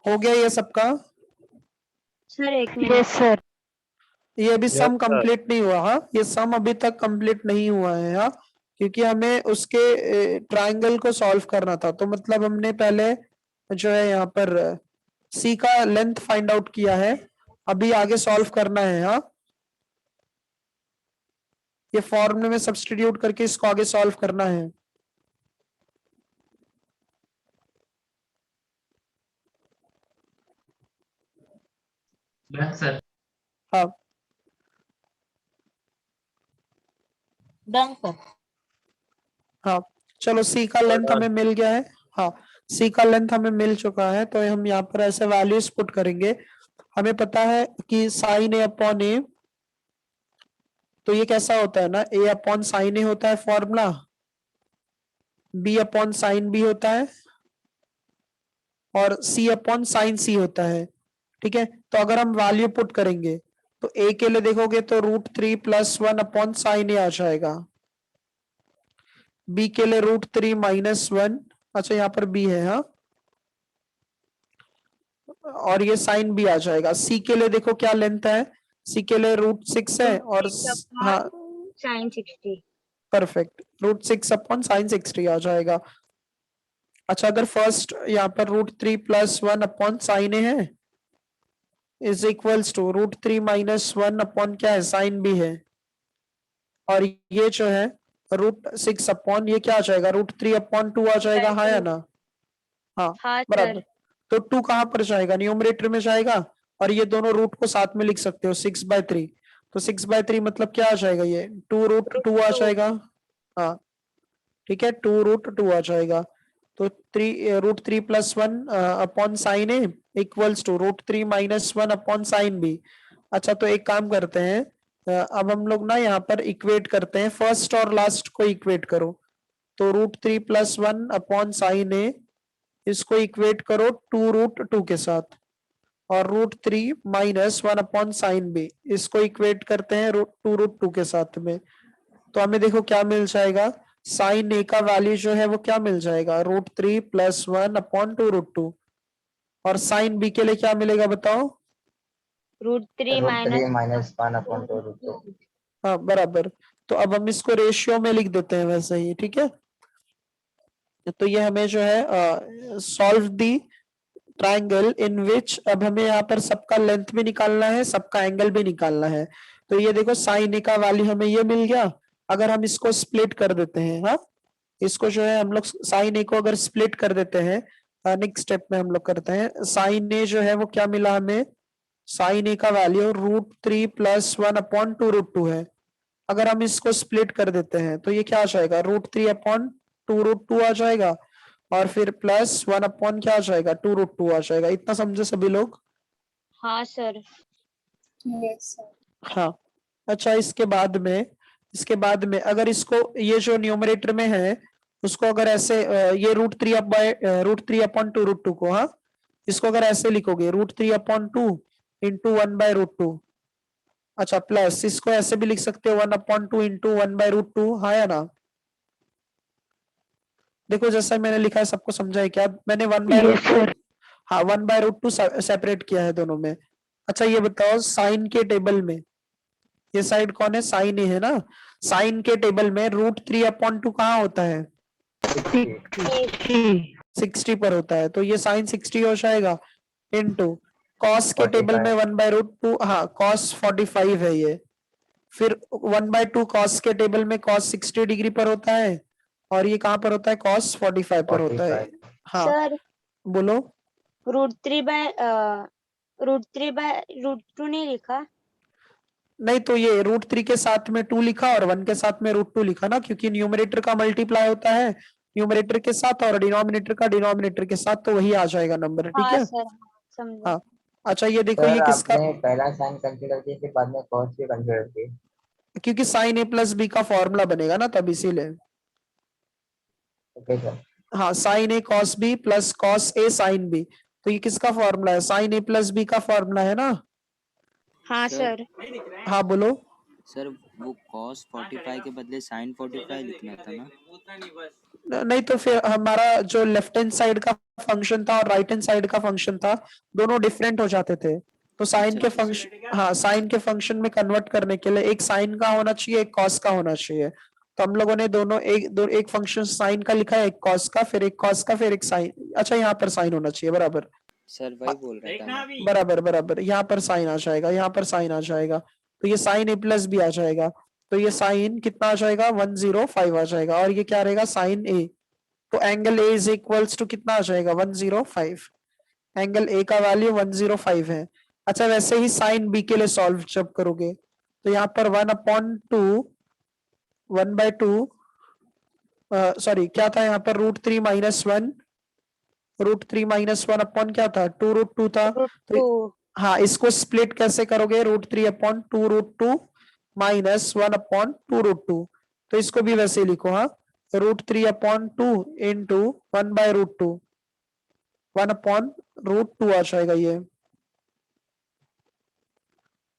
हो गया ये सबका? सर एक मिनट सर। ये अभी सम sir. कंप्लीट नहीं हुआ। हाँ, ये सम अभी तक कंप्लीट नहीं हुआ है। हाँ, क्योंकि हमें उसके ट्रायंगल को सॉल्व करना था, तो मतलब हमने पहले जो है यहाँ पर सी का लेंथ फाइंड आउट किया है, अभी आगे सॉल्व करना है। हाँ, ये फॉर्मूले में सब्स्टिट्यूट करके इसको आगे सॉल्व करना है। Done sir. हाँ डन सर। हाँ, चलो सी का लेंथ हमें मिल गया है। हाँ, सी का लेंथ हमें मिल चुका है, तो हम यहाँ पर ऐसे वैल्यूज पुट करेंगे। हमें पता है कि साइन ए अपॉन ए, तो ये कैसा होता है ना, ए अपॉन साइन ए होता है formula, B upon sine B होता है, और सी अपॉन साइन सी होता है। ठीक है, तो अगर हम वैल्यू पुट करेंगे तो ए के लिए देखोगे तो √3 + 1 अपॉन साइन ए आ जाएगा, बी के लिए √3 - 1, अच्छा यहाँ पर बी है। हाँ, और ये साइन बी आ जाएगा। सी के लिए देखो क्या लेंथ है, सी के लिए √6 है, और हाँ साइन 60। परफेक्ट, √6 अपॉन साइन 60 आ जाएगा। अच्छा, अगर फर्स्ट यहाँ पर √3 + 1 अपॉन साइन ए है इज इक्वल्स टू √3 - 1 अपॉन क्या है, साइन बी है, और ये जो है √6 अपॉन ये क्या आ जाएगा, √3 अपॉन 2 आ जाएगा। हाँ या ना? हाँ हाँ बराबर। सर। तो 2 कहाँ पर जाएगा, न्यूमरेटर में जाएगा, और ये दोनों रूट को साथ में लिख सकते हो 6/3, तो 6/3 मतलब क्या आ जाएगा, ये 2√2 आ जाएगा। हाँ ठीक है, 2√2 आ जाएगा। तो √3 + 1 upon sine A equals to √3 - 1 upon sine B. अच्छा, तो एक काम करते हैं, अब हम लोग ना यहाँ पर इक्वेट करते हैं, फर्स्ट और लास्ट को इक्वेट करो। तो √3 + 1 अपॉन साइन ए, इसको इक्वेट करो 2√2 के साथ, और √3 - 1 अपॉन साइन बी, इसको इक्वेट करते हैं 2√2 के साथ में। तो हमें देखो क्या मिल जाएगा, साइन ए का वैल्यू जो है वो क्या मिल जाएगा, √3 + 1 अपॉन 2√2, और साइन बी के लिए क्या मिलेगा बताओ? √3 √3 - - 1 अपॉन 2√2। हाँ बराबर। तो अब हम इसको रेशियो में लिख देते हैं वैसे ही, ठीक है। तो ये हमें जो है सॉल्व दी ट्राइंगल इन विच, अब हमें यहाँ पर सबका लेंथ भी निकालना है, सबका एंगल भी निकालना है। तो ये देखो साइन ए का वैल्यू हमें ये मिल गया। अगर हम इसको स्प्लिट कर देते हैं, हाँ इसको जो है हम लोग साइन ए को अगर स्प्लिट कर देते हैं, नेक्स्ट स्टेप में हम लोग करते हैं, साइन ए जो है वो क्या मिला हमें, साइन ए का वैल्यू √3 + 1 अपॉन 2√2 है। अगर हम इसको स्प्लिट कर देते हैं तो ये क्या आ जाएगा, √3 अपॉन 2√2 आ जाएगा, और फिर +1 अपॉन क्या आ जाएगा, 2√2 आ जाएगा। इतना समझे सभी लोग? हाँ सर। हाँ। अच्छा, इसके बाद में अगर इसको ये जो न्यूमरेटर में है उसको अगर ऐसे ये √3 अपॉन 2√2 को, हाँ इसको अगर ऐसे लिखोगे √3 अपॉन 2 इंटू 1/√2, अच्छा प्लस इसको ऐसे भी लिख सकते हो 1 अपॉन 2 इंटू 1/√2, हाँ या ना? देखो जैसा मैंने लिखा है सबको समझा है क्या? मैंने 1/√2, हाँ 1/√2 सेपरेट किया है दोनों में। अच्छा ये बताओ, साइन के टेबल में ये साइड कौन है, साइन ए है ना, साइन के टेबल में √3 अपॉन 2 कहाँ होता है, 60 पर होता है, तो ये साइन 60 हो जाएगा, इनटू कॉस के टेबल में 1/√2, हाँ कॉस 45 है ये, फिर 1/2 कॉस के टेबल में कॉस 60 डिग्री पर होता है, और ये कहाँ पर होता है, कॉस 45 पर होता है। हाँ सर बोलो। √3/√2 नहीं लिखा? नहीं, तो ये √3 के साथ में 2 लिखा और 1 के साथ में √2 लिखा ना, क्योंकि न्यूमरेटर का मल्टीप्लाई होता है न्यूमरेटर के साथ और डिनोमिनेटर का डिनोमिनेटर के साथ, तो वही आ जाएगा नंबर, ठीक हाँ है। सर, समझा। हाँ अच्छा, ये देखो सर ये किसका, आपने पहला साइन कंसीडर किया फिर बाद में कॉस भी कंसीडर किए। क्योंकि साइन ए प्लस बी का फॉर्मूला बनेगा ना तब, इसीलिए। Okay sir. हाँ, sign A cos B plus cos A sine B, तो ये किसका फॉर्मूला है, साइन ए प्लस बी का फॉर्मूला है ना। हाँ सर। हाँ बोलो। सर वो cos 45 के बदले sin 45 लिखना था ना। नहीं तो फिर हमारा जो लेफ्ट हैंड साइड का फंक्शन था और राइट हैंड साइड का फंक्शन था दोनों डिफरेंट हो जाते थे, तो साइन के फंक्शन, हाँ साइन के फंक्शन में कन्वर्ट करने के लिए एक साइन का होना चाहिए एक कॉस का होना चाहिए, तो हम लोगों ने दोनों एक फंक्शन साइन का लिखा है एक कॉस का फिर एक कॉस का फिर एक साइन, अच्छा यहाँ पर साइन होना चाहिए बराबर सर वही बोल रहा था देखना मैं। अभी बराबर बराबर, यहाँ पर साइन आ जाएगा यहाँ पर साइन आ जाएगा, तो ये साइन ए प्लस बी आ जाएगा, तो ये साइन कितना आ जाएगा 105 आ जाएगा, और ये क्या रहेगा साइन ए, तो angle A is equals to कितना आ जाएगा 105, एंगल ए का वैल्यू 105 है। अच्छा वैसे ही साइन बी के लिए सॉल्व जब करोगे तो यहाँ पर 1/2 1/2 सॉरी क्या था यहाँ पर √3 - 1 √3 - 1 अपॉन क्या था 2√2 था, रूट तो टू हाँ इसको स्प्लिट कैसे करोगे √3 अपॉन 2√2 - 1/2√2, तो इसको भी वैसे ही लिखो, हाँ √3 अपॉन 2 इंटू 1/√2 1/√2 आ जाएगा ये,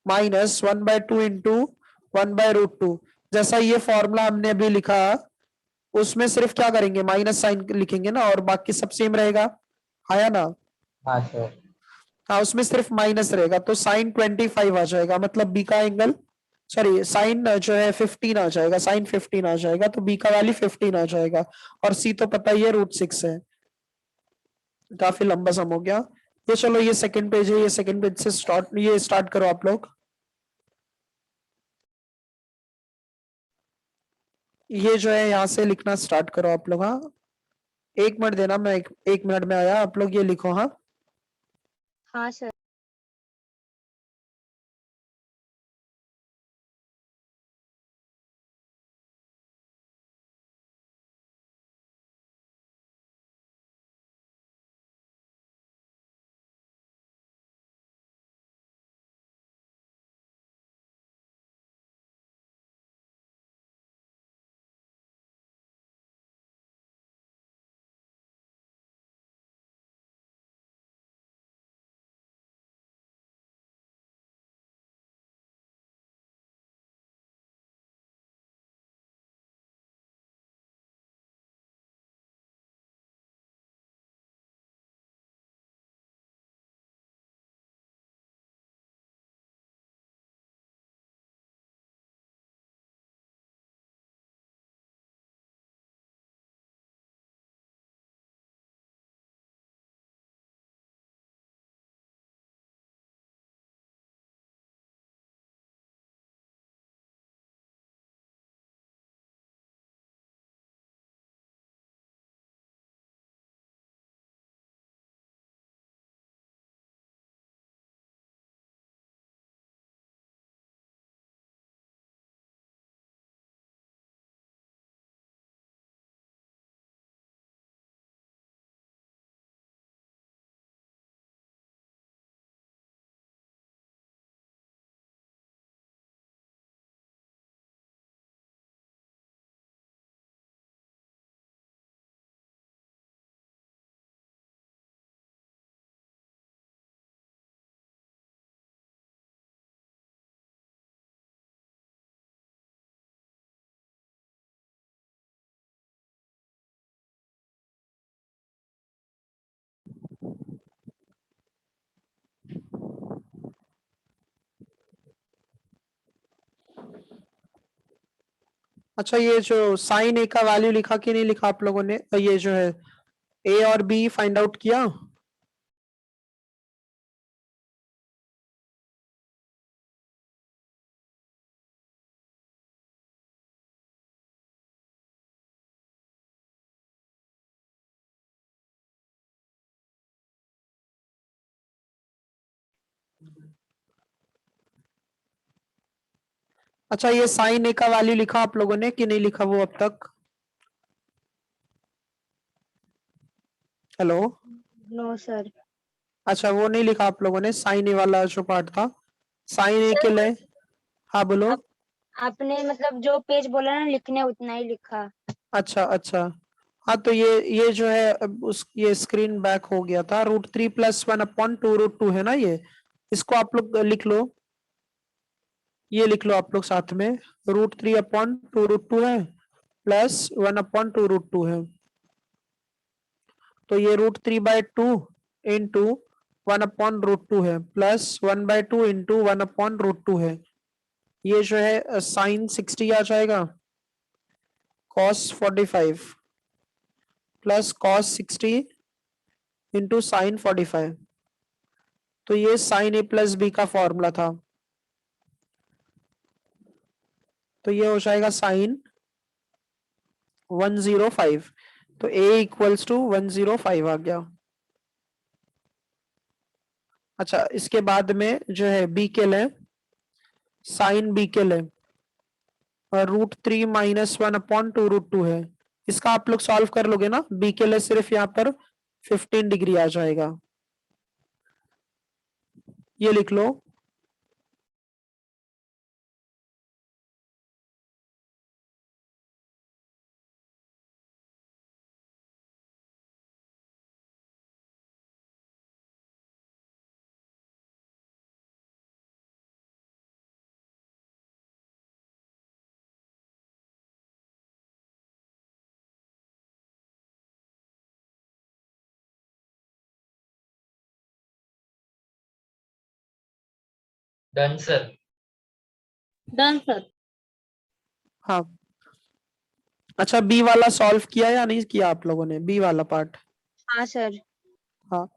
माइनस 1/2 इंटू 1/√2, जैसा ये फॉर्मूला हमने अभी लिखा उसमें सिर्फ क्या करेंगे माइनस साइन लिखेंगे ना और बाकी सब सेम रहेगा, आया ना। हाँ सर। हाँ उसमें सिर्फ माइनस रहेगा, तो साइन 25 आ जाएगा, मतलब बी का एंगल सॉरी साइन जो है 15 आ जाएगा, साइन 15 आ जाएगा, तो बी का वैल्यू 15 आ जाएगा, और सी तो पता ही है √6 है। काफी लंबा सम हो गया ये, चलो ये सेकंड पेज है, ये सेकंड पेज से स्टार्ट करो आप लोग। ये जो है यहाँ से लिखना स्टार्ट करो आप लोग, हाँ 1 मिनट देना, मैं एक मिनट में आया, आप लोग ये लिखो, हाँ हाँ सर। अच्छा ये जो साइन ए का वैल्यू लिखा कि नहीं लिखा आप लोगों ने, ये जो है ए और बी फाइंड आउट किया, अच्छा ये साइन ए का वैल्यू लिखा आप लोगों ने कि नहीं लिखा वो अब तक, हेलो नो सर। अच्छा वो नहीं लिखा आप लोगों ने, साइन ए वाला जो पार्ट था साइन ए के लिए, हाँ बोलो। आप, आपने मतलब जो पेज बोला ना लिखने उतना ही लिखा। अच्छा अच्छा, हाँ तो ये जो है अब उस ये स्क्रीन बैक हो गया था, √3 + 1/2√2 है ना ये, इसको आप लोग लिख लो, ये लिख लो आप लोग साथ में, √3/2√2 है प्लस 1/2√2 है। तो ये √3/2 इंटू 1/√2 है प्लस 1/2 इंटू 1/√2 है। ये जो है साइन 60 आ जाएगा, cos 45 plus cos 60 into sine 45। तो ये साइन A प्लस बी का फॉर्मूला था। तो ये हो जाएगा साइन 105। तो A इक्वल्स टू 105 आ गया। अच्छा, इसके बाद में जो है बी के लिए साइन बी के लिए √3 माइनस 1/2√2 है। इसका आप लोग सॉल्व कर लोगे ना, बी के लिए सिर्फ यहाँ पर 15 डिग्री आ जाएगा। ये लिख लो, Done, sir. Done, sir. हाँ। अच्छा, बी वाला सॉल्व किया या नहीं किया आप लोगों ने, बी वाला पार्ट? हाँ सर। हाँ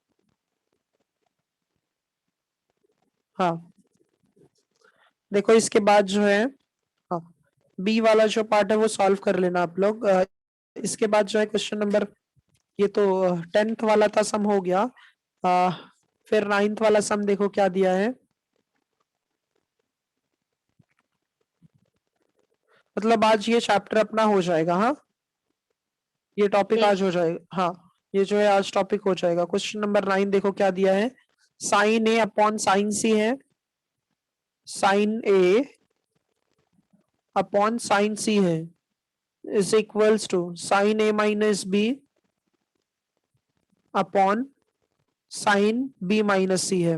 हाँ, देखो इसके बाद जो है, हाँ, बी वाला जो पार्ट है वो सॉल्व कर लेना आप लोग। इसके बाद जो है क्वेश्चन नंबर, ये तो 10th वाला था, सम हो गया। फिर 9th वाला सम देखो क्या दिया है। मतलब आज ये चैप्टर अपना हो जाएगा। हाँ, ये टॉपिक Yes. आज हो जाएगा। हाँ, ये जो है आज टॉपिक हो जाएगा। क्वेश्चन नंबर 9 देखो क्या दिया है। Sine A upon sine C है, sine A upon sine C है, is equals to sine A minus B upon sine B minus C है।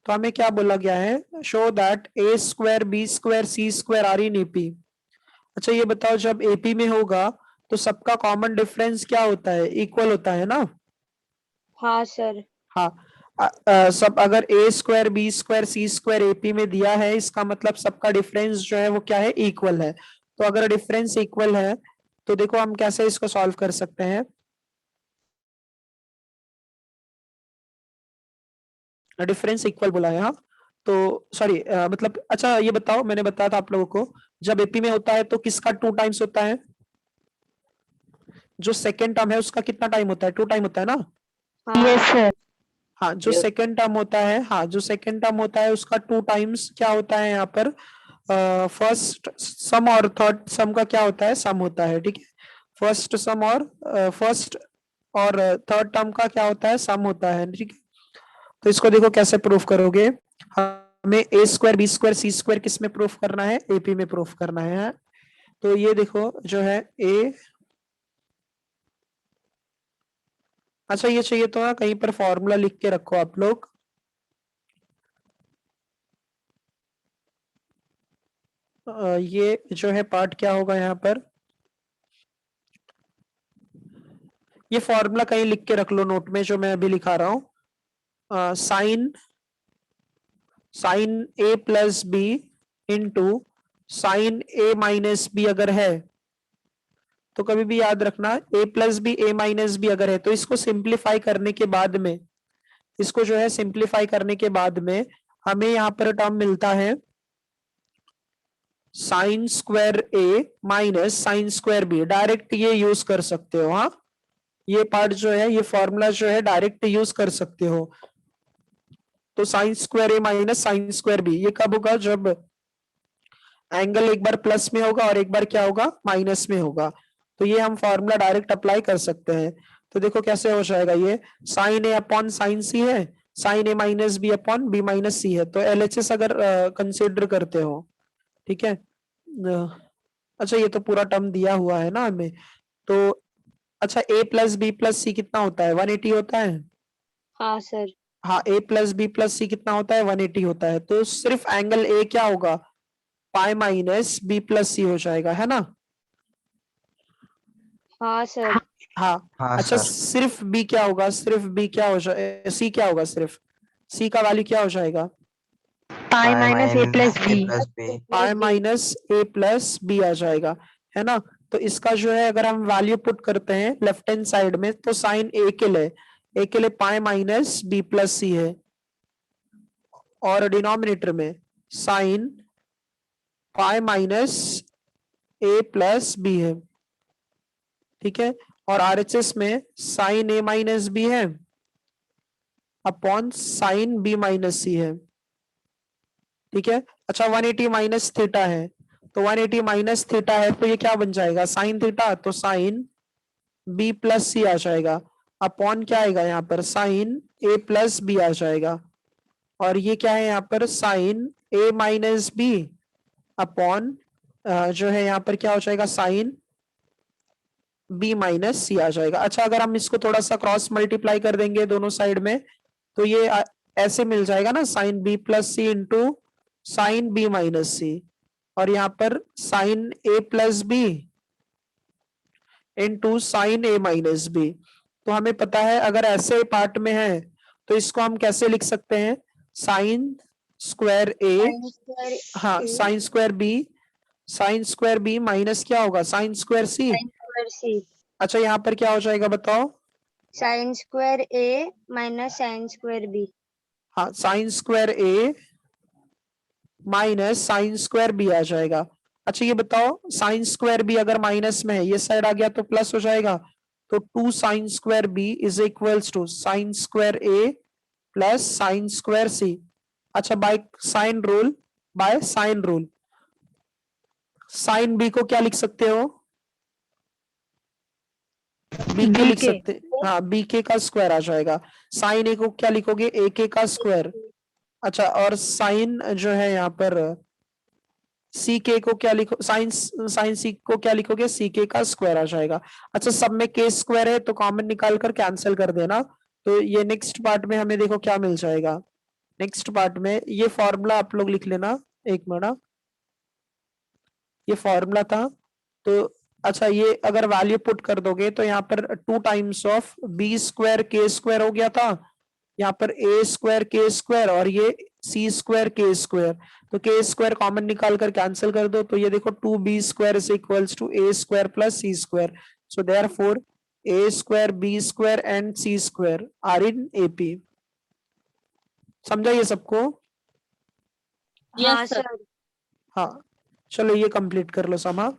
तो हमें क्या बोला गया है, show that A² B² C² are in AP। अच्छा, ये बताओ जब AP में होगा तो सबका कॉमन डिफरेंस क्या होता है, इक्वल होता है ना? हाँ सर। हाँ, सब अगर A² B² C² AP में दिया है, इसका मतलब सबका डिफरेंस जो है वो क्या है, इक्वल है। तो अगर डिफरेंस इक्वल है तो देखो हम कैसे इसको सॉल्व कर सकते हैं। डिफरेंस इक्वल बोला है, हाँ। तो सॉरी, मतलब अच्छा ये बताओ, मैंने बताया था आप लोगों को जब एपी में होता है तो किसका 2 टाइम्स होता है? जो सेकेंड टर्म है उसका कितना टाइम होता है, 2 टाइम होता है ना? हाँ हाँ, जो Yes. सेकेंड टर्म होता है, हाँ जो सेकेंड टर्म होता है उसका 2 टाइम्स क्या होता है यहाँ पर, फर्स्ट सम और थर्ड सम का क्या होता है, सम होता है, ठीक है। फर्स्ट सम और फर्स्ट और थर्ड टर्म का क्या होता है, सम होता है, ठीक है। तो इसको देखो कैसे प्रूफ करोगे। हमें A² B² C² किस में प्रूफ करना है, एपी में प्रूफ करना है। तो ये देखो जो है ए, अच्छा ये चाहिए तो ना कहीं पर फॉर्मूला लिख के रखो आप लोग। ये जो है पार्ट क्या होगा यहाँ पर, ये फॉर्मूला कहीं लिख के रख लो नोट में जो मैं अभी लिखा रहा हूं। Sine A plus B into sine A minus B अगर है तो कभी भी याद रखना A plus B A minus B अगर है तो इसको सिंप्लीफाई करने के बाद में, इसको जो है सिंप्लीफाई करने के बाद में हमें यहाँ पर टर्म मिलता है sine square A minus sine square B। Direct ये यूज कर सकते हो। हाँ, ये पार्ट जो है, ये फॉर्मूला जो है डायरेक्ट यूज कर सकते हो। तो sine square A minus sine square B ये कब होगा, जब एंगल एक बार प्लस में होगा और एक बार क्या होगा, माइनस में होगा। तो ये हम फॉर्मूला डायरेक्ट अप्लाई कर सकते हैं। तो देखो कैसे हो जाएगा, ये sine A upon sine C है, sine A minus B upon B minus C है। तो LHS अगर कंसिडर करते हो, ठीक है। अच्छा, ये तो पूरा टर्म दिया हुआ है ना हमें। तो अच्छा, A plus B plus C कितना होता है, 180 होता है। हाँ सर। हाँ, a प्लस बी प्लस सी कितना होता है 180 होता है, तो सिर्फ एंगल ए क्या होगा पाई माइनस बी प्लस सी हो जाएगा, है ना। हाँ सर। हाँ। हाँ अच्छा सर। सिर्फ बी क्या होगा, सिर्फ बी क्या हो जाए, सी क्या होगा, सिर्फ सी का वैल्यू क्या हो जाएगा पाई माइनस ए प्लस बी। पाई माइनस ए प्लस बी आ जाएगा, है ना। तो इसका जो है अगर हम वैल्यू पुट करते हैं लेफ्ट हैंड साइड में, तो साइन ए के लिए पाई माइनस बी प्लस सी है, और डिनोमिनेटर में साइन पाई माइनस ए प्लस बी है, ठीक है। और आरएचएस में साइन ए माइनस बी है upon sine B minus C है, ठीक है। अच्छा 180 माइनस थीटा है, तो 180 माइनस थीटा है तो ये क्या बन जाएगा साइन थीटा, तो साइन बी प्लस सी आ जाएगा, अपॉन क्या आएगा यहाँ पर साइन ए प्लस बी आ जाएगा, और ये क्या है यहाँ पर साइन ए माइनस बी अपॉन जो है यहाँ पर क्या हो जाएगा साइन बी माइनस सी आ जाएगा। अच्छा अगर हम इसको थोड़ा सा क्रॉस मल्टीप्लाई कर देंगे दोनों साइड में, तो ये ऐसे मिल जाएगा ना साइन बी प्लस सी इंटू साइन बी माइनस सी, और यहाँ पर साइन ए प्लस बी इंटू साइन ए माइनस बी। तो हमें पता है अगर ऐसे पार्ट में है तो इसको हम कैसे लिख सकते हैं sign square A, sine square हाँ साइन स्क्वायर बी माइनस क्या होगा साइन स्क्वायर सी। Sign square C. अच्छा यहाँ पर क्या हो जाएगा बताओ, sign square A minus sine square B. हाँ sine square A minus sine square B आ जाएगा। अच्छा ये बताओ साइन स्क्वायर बी अगर माइनस में है ये साइड आ गया तो प्लस हो जाएगा, तो 2 sine square B is equals to sine square A plus sine square C. अच्छा by sine rule sine B को क्या लिख सकते हो बी के लिख सकते, हाँ बी के का स्क्वायर आ जाएगा। साइन ए को क्या लिखोगे ए के का स्क्वायर। अच्छा और साइन जो है यहाँ पर सी के को क्या लिखो साइन सी को क्या लिखोगे सी के का स्क्वायर आ जाएगा। अच्छा सब में के स्क्वायर है तो कॉमन निकाल कर कैंसिल कर देना, तो ये नेक्स्ट पार्ट में हमें देखो क्या मिल जाएगा। नेक्स्ट पार्ट में ये फॉर्मूला आप लोग लिख लेना, एक मिनट, ये फॉर्मूला था। तो अच्छा ये अगर वैल्यू पुट कर दोगे तो यहाँ पर 2 टाइम्स ऑफ बी स्क्वायर के स्क्वायर हो गया था, यहाँ पर ए स्क्वायर के स्क्वायर और ये सी स्क्वायर के स्क्वायर, तो के स्क्वायर कॉमन निकाल कर कैंसिल कर दो, तो ये देखो 2b square is equals to A square plus C square, so therefore A square B square and C square are in AP. समझा ये सबको। हाँ Yes, sir. सर। हाँ चलो ये कंप्लीट कर लो समा।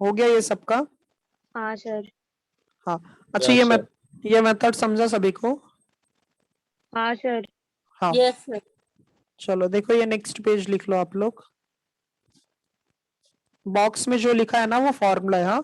हो गया ये सबका? हाँ सर। हाँ। अच्छा Yes, ये sir. ये मेथड समझा सभी को? हाँ सर। हाँ। Yes, sir. चलो देखो ये नेक्स्ट पेज लिख लो आप लोग। बॉक्स में जो लिखा है ना वो फॉर्मूला है। हाँ,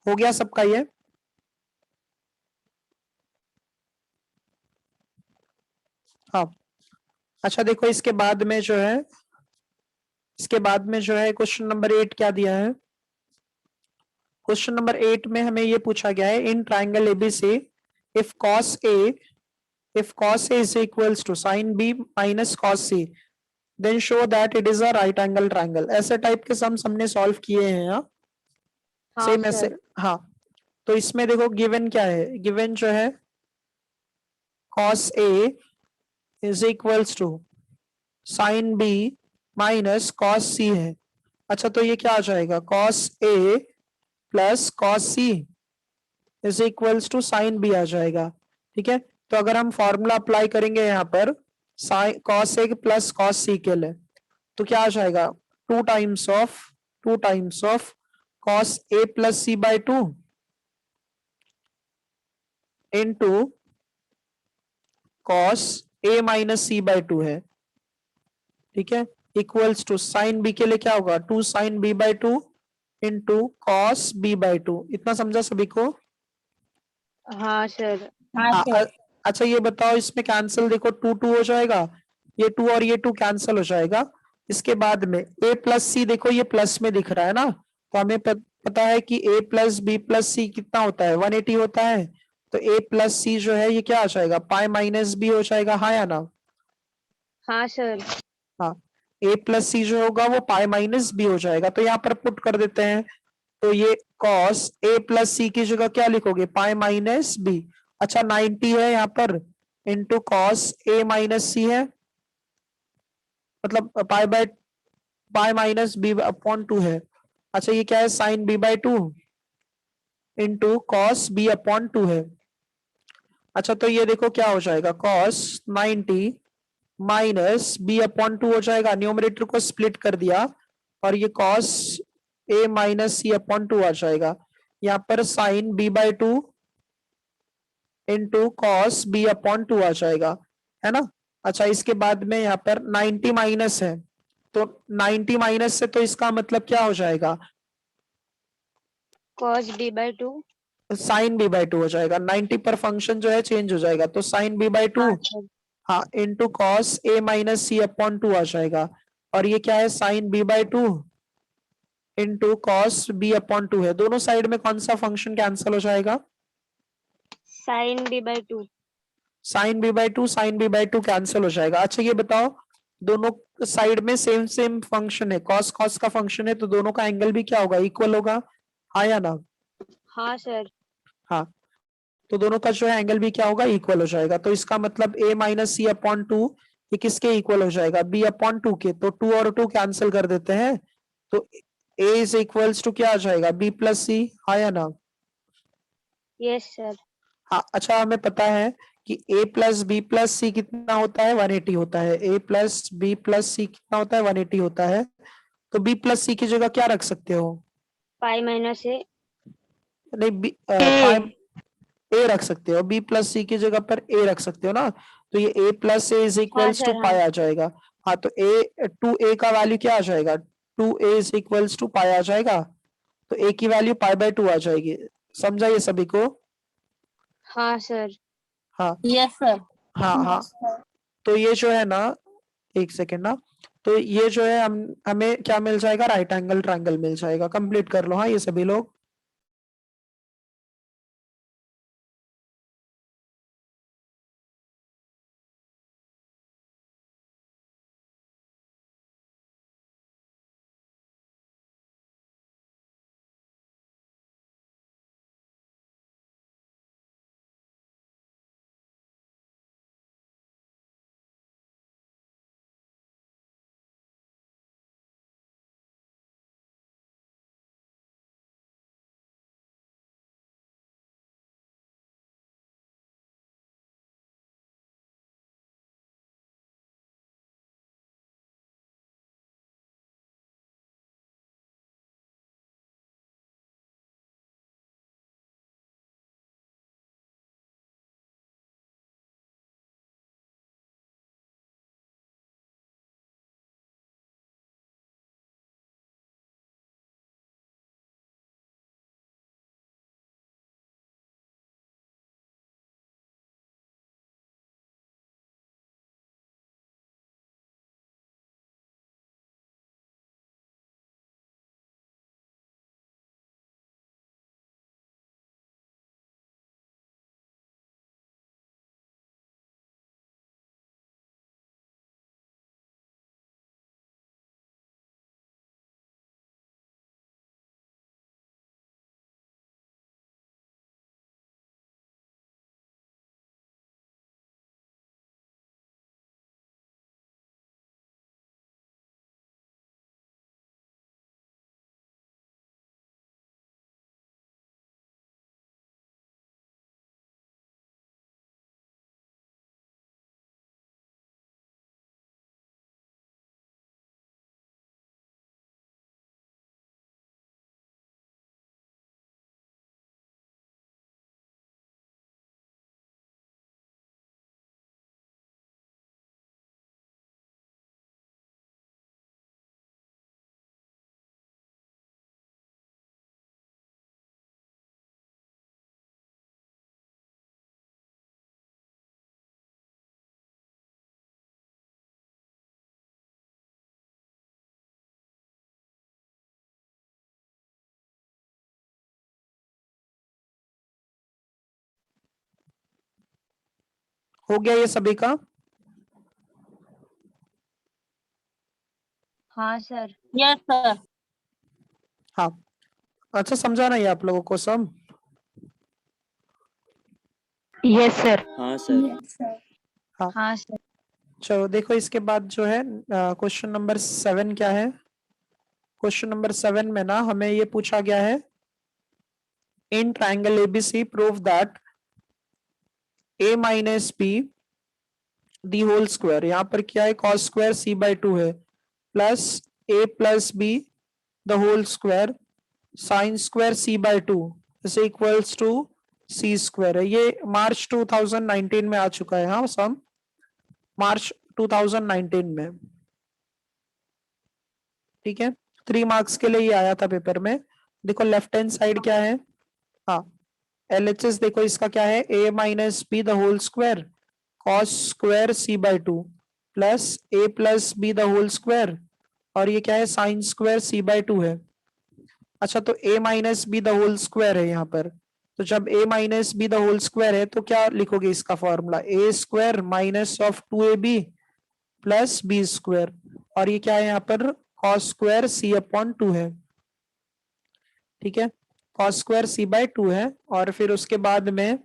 हो गया सबका ये? हाँ। अच्छा देखो इसके बाद में जो है, इसके बाद में जो है क्वेश्चन नंबर 8 क्या दिया है? क्वेश्चन नंबर 8 में हमें ये पूछा गया है, in triangle ABC if cos A is equals to sin B minus cos C then show that it is a right angle triangle। ऐसे टाइप के सम हमने सॉल्व किए हैं। हाँ, हाँ सेम ऐसे। सर। हाँ, तो इसमें देखो गिवन क्या है, गिवन जो है cos A is equals to sin B minus cos C है। अच्छा तो ये क्या आ जाएगा, cos A plus cos C is equals to sine B आ जाएगा। ठीक है, तो अगर हम फॉर्मूला अप्लाई करेंगे यहाँ पर cos A plus cos C के लिए, तो क्या आ जाएगा, two times of cos A plus C by 2 into cos A minus C by 2 है। ठीक है, इक्वल्स टू साइन B के लिए क्या होगा, 2 sine B by 2 into cos B by 2। इतना समझा सभी को? हाँ सर। हाँ हाँ, सर। अच्छा ये बताओ इसमें कैंसिल, देखो 2 2 हो जाएगा, ये 2 और ये 2 कैंसिल हो जाएगा। इसके बाद में a प्लस सी, देखो ये प्लस में दिख रहा है ना, तो हमें पता है कि a प्लस बी प्लस सी कितना होता है, 180 होता है। तो a प्लस सी जो है ये क्या आ जाएगा, पाई माइनस बी हो जाएगा। हाँ या ना? हाँ सर। हाँ, a प्लस सी जो होगा वो पाई माइनस बी हो जाएगा, तो यहाँ पर पुट कर देते हैं। तो ये cos a प्लस सी की जगह क्या लिखोगे, पाई माइनस बी। अच्छा 90 है यहाँ पर, into cos a minus C है, मतलब पाई माइनस बी अपॉन 2 है। अच्छा ये क्या है, sine b by 2 into cos b upon 2 है। अच्छा तो ये देखो क्या हो जाएगा, cos 90 माइनस b अपॉन 2 हो जाएगा, न्यूमरेटर को स्प्लिट कर दिया, और ये cos a minus c upon 2 आ जाएगा। यहाँ पर sine b by 2 into cos b upon 2 आ जाएगा, है ना? अच्छा इसके बाद में यहाँ पर 90 माइनस है, तो 90 माइनस से तो इसका मतलब क्या हो जाएगा, cos B by 2। Sine b by 2 हो जाएगा। 90 पर फंक्शन जो है चेंज हो जाएगा, तो साइन b बाई 2 हाँ सर। हाँ into cos a minus c upon 2 आ जाएगा। और ये क्या है, sine b by 2 into cos b upon 2 है। दोनों साइड में कौन सा फंक्शन कैंसिल हो जाएगा, sin B by 2। Sine b by 2 sine b by 2 cancel हो जाएगा। अच्छा ये बताओ, दोनों साइड में सेम सेम फंक्शन है, कॉस कॉस का फंक्शन है, तो दोनों का एंगल भी क्या होगा, इक्वल होगा। हाँ या ना? हाँ सर। हाँ, तो दोनों का जो है एंगल भी क्या होगा, इक्वल हो जाएगा। तो इसका मतलब a माइनस सी अपॉन 2 ये किसके इक्वल हो जाएगा, b अपॉन 2 के। तो 2 और 2 कैंसिल कर देते हैं, तो a इज इक्वल्स टू क्या आ जाएगा, b प्लस सी। हाँ या ना? Yes sir. हाँ अच्छा, हमें पता है कि a प्लस बी प्लस सी कितना होता है, 180 होता है। a प्लस बी प्लस सी कितना होता है, 180 होता है। तो b प्लस सी की जगह क्या रख सकते हो? पाई माइनस ए। नहीं, पाई a रख सकते हो, b प्लस सी की जगह पर a रख सकते हो ना। तो ये a प्लस ए इज हाँ इक्वल्स टू सर, पाई हाँ। आ जाएगा। हाँ तो a टू a का वैल्यू क्या आ जाएगा? 2a इज इक्वल्स टू पाई आ जाएगा। तो a की वैल्यू पाई बाय 2 आ जाएगी। समझा ये सभी को? हाँ सर। हाँ यस सर। हाँ हाँ। तो ये जो है ना, एक सेकेंड ना, तो ये जो है हमें क्या मिल जाएगा? राइट एंगल ट्रायंगल मिल जाएगा। कंप्लीट कर लो हाँ ये सभी लोग। हो गया ये सभी का? हाँ सर। Yes sir. हाँ अच्छा, समझा ना ये आप लोगों को सब? Yes sir. हाँ सर। हाँ सर। चलो देखो, इसके बाद जो है क्वेश्चन नंबर 7 क्या है? क्वेश्चन नंबर 7 में ना हमें ये पूछा गया है, in triangle ABC prove that a minus b the whole square, यहाँ पर क्या है? cos स्क्वायर c बाई 2 है, plus a plus b the whole square sine square c by 2 is equals to c square है। ये मार्च 2019 में आ चुका है। हाँ सम मार्च 2019 में, ठीक है। 3 मार्क्स के लिए ये आया था पेपर में। देखो लेफ्ट हैंड साइड क्या है? हाँ LHS देखो इसका क्या है? a minus b the whole square cos square c by 2 plus a plus b the whole square, और ये क्या है? साइन स्क्वायर c बाई 2 है। अच्छा तो a minus b the whole square है यहाँ पर। तो जब a minus b the whole square है तो क्या लिखोगे इसका formula? a square minus of 2ab plus B square, और ये क्या है यहाँ पर? cos स्क्वायर c अपॉन 2 है, ठीक है। cos स्क्वायर c बाई 2 है, और फिर उसके बाद में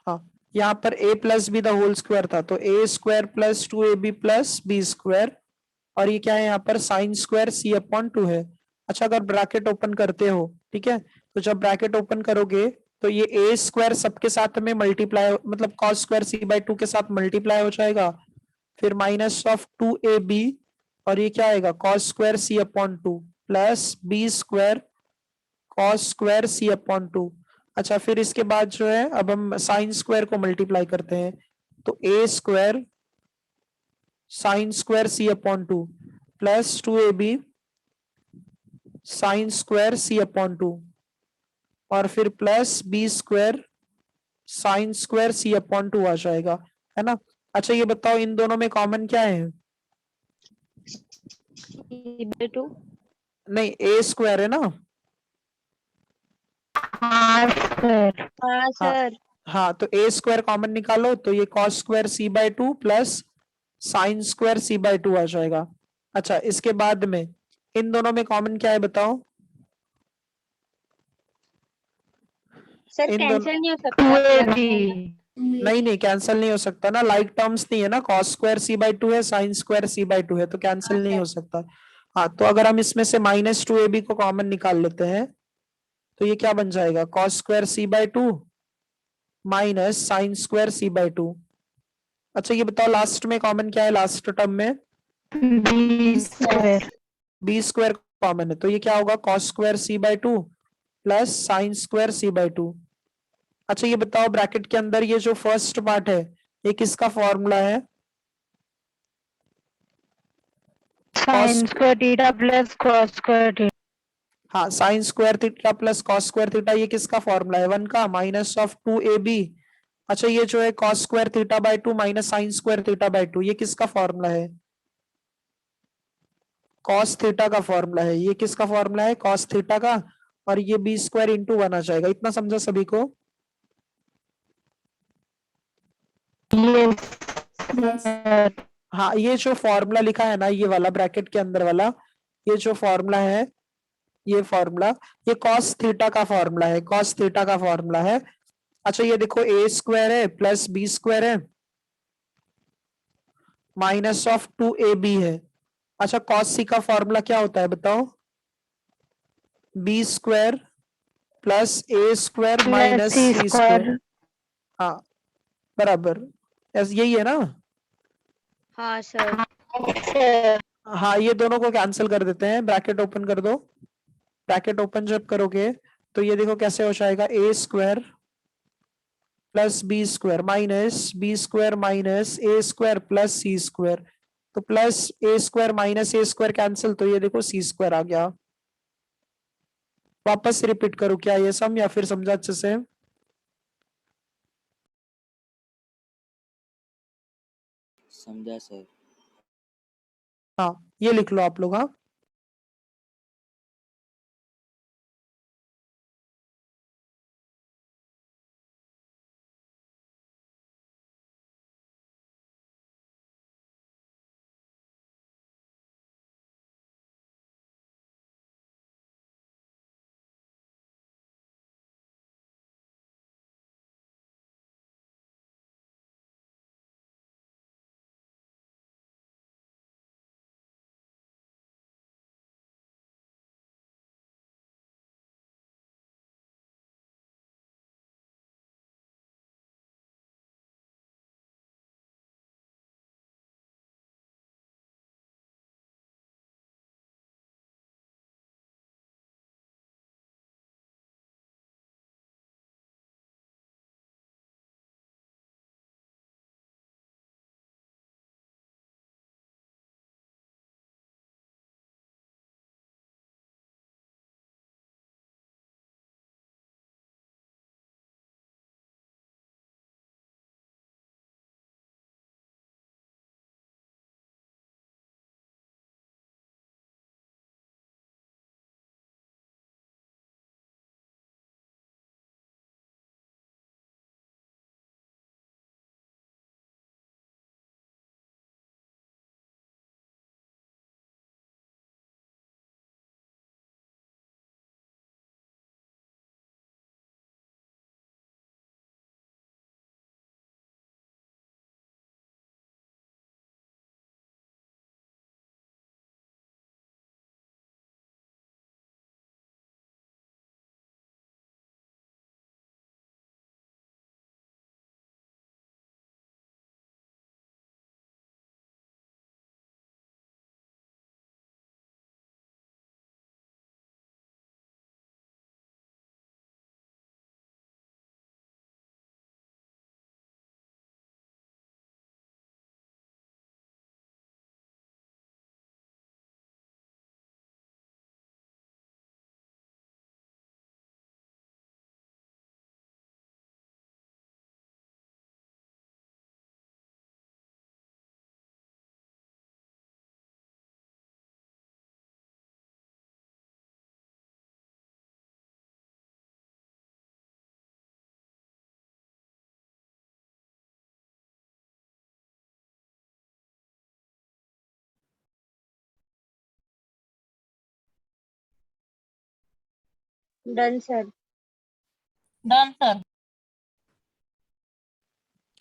हाँ यहाँ पर a plus b the whole square था, तो a square plus 2ab plus B square, और ये क्या है यहाँ पर? साइन स्क्वायर c अपॉन 2 है। अच्छा अगर ब्रैकेट ओपन करते हो, ठीक है, तो जब ब्रैकेट ओपन करोगे तो ये ए स्क्वायर सबके साथ में मल्टीप्लाई मतलब cos square C by two के साथ मल्टीप्लाई हो जाएगा, फिर minus of two A B, और ये क्या आएगा cos square C upon two plus B square cos square C upon two. अच्छा फिर इसके बाद जो है अब हम साइन स्क्वायर को मल्टीप्लाई करते हैं, तो A square sine square C upon two plus two A B sine square C upon two, और फिर plus B square sine square C upon two आ जाएगा, है ना। अच्छा ये बताओ इन दोनों में कॉमन क्या है? टू। नहीं ए स्क्वायर है ना। हाँ हाँ सर। हाँ, तो ए स्क्वायर कॉमन निकालो तो ये cos square C by two plus sine square C by two आ जाएगा। अच्छा इसके बाद में इन दोनों में कॉमन क्या है बताओ? सर इन कैंसिल दोनों नहीं हो सकता। नहीं कैंसिल नहीं हो सकता ना, लाइक टर्म्स नहीं है ना, cos square C by two है sine square C by two है, तो कैंसिल नहीं हो सकता। हाँ तो अगर हम इसमें से माइनस टू ए बी को कॉमन निकाल लेते हैं तो ये क्या बन जाएगा cos square C by two minus sine square C by two. अच्छा ये बताओ लास्ट में कॉमन क्या है, लास्ट टर्म में बी स्क्वायर कॉमन है, तो ये क्या होगा cos square C by two plus sine square C by two. अच्छा ये बताओ ब्रैकेट के अंदर ये जो फर्स्ट पार्ट है ये किसका फॉर्मूला है? Sine square theta plus cos square theta. हाँ sine square theta plus cos square theta ये किसका फॉर्मूला है? वन का minus of two A B. अच्छा ये जो है cos square theta by two minus sine square theta by two ये किसका फॉर्मूला है? कॉस थीटा का फॉर्मूला है। ये किसका फॉर्मूला है? कॉस थीटा का, और ये बी स्क्वायर इंटू वन आ जाएगा। इतना समझा सभी को? हाँ ये जो फॉर्मूला लिखा है ना ये वाला ब्रैकेट के अंदर वाला, ये जो फॉर्मूला है ये फॉर्मूला ये कॉस थीटा का फॉर्मूला है, कॉस थीटा का फॉर्मूला है। अच्छा ये देखो ए स्क्वायर है प्लस बी स्क्वायर है minus of two A b है। अच्छा कॉस सी का फॉर्मूला क्या होता है बताओ? B square plus A square minus C square. हाँ बराबर, यही है ना। हाँ सर। हाँ ये दोनों को कैंसिल कर देते हैं, ब्रैकेट ओपन कर दो। ब्रैकेट ओपन जब करोगे तो ये देखो कैसे हो जाएगा A square plus B square minus A square plus C square, तो plus A square minus A square cancel, तो ये देखो सी स्क्वायर आ गया। वापस रिपीट करूं क्या ये सम, या फिर समझा अच्छे से? समझा सर। हाँ ये लिख लो आप लोग। हाँ डन सर। Done, sir.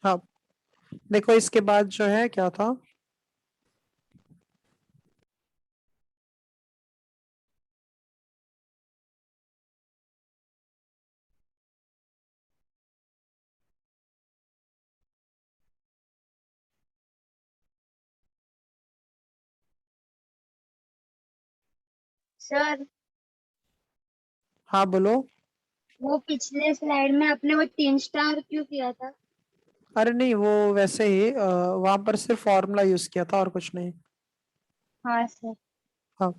हाँ देखो इसके बाद जो है क्या था, सर हाँ बोलो। वो पिछले स्लाइड में आपने वो 3 स्टार क्यों किया था? अरे नहीं वो वैसे ही वहां पर सिर्फ फॉर्मूला यूज किया था और कुछ नहीं। हाँ सर। हाँ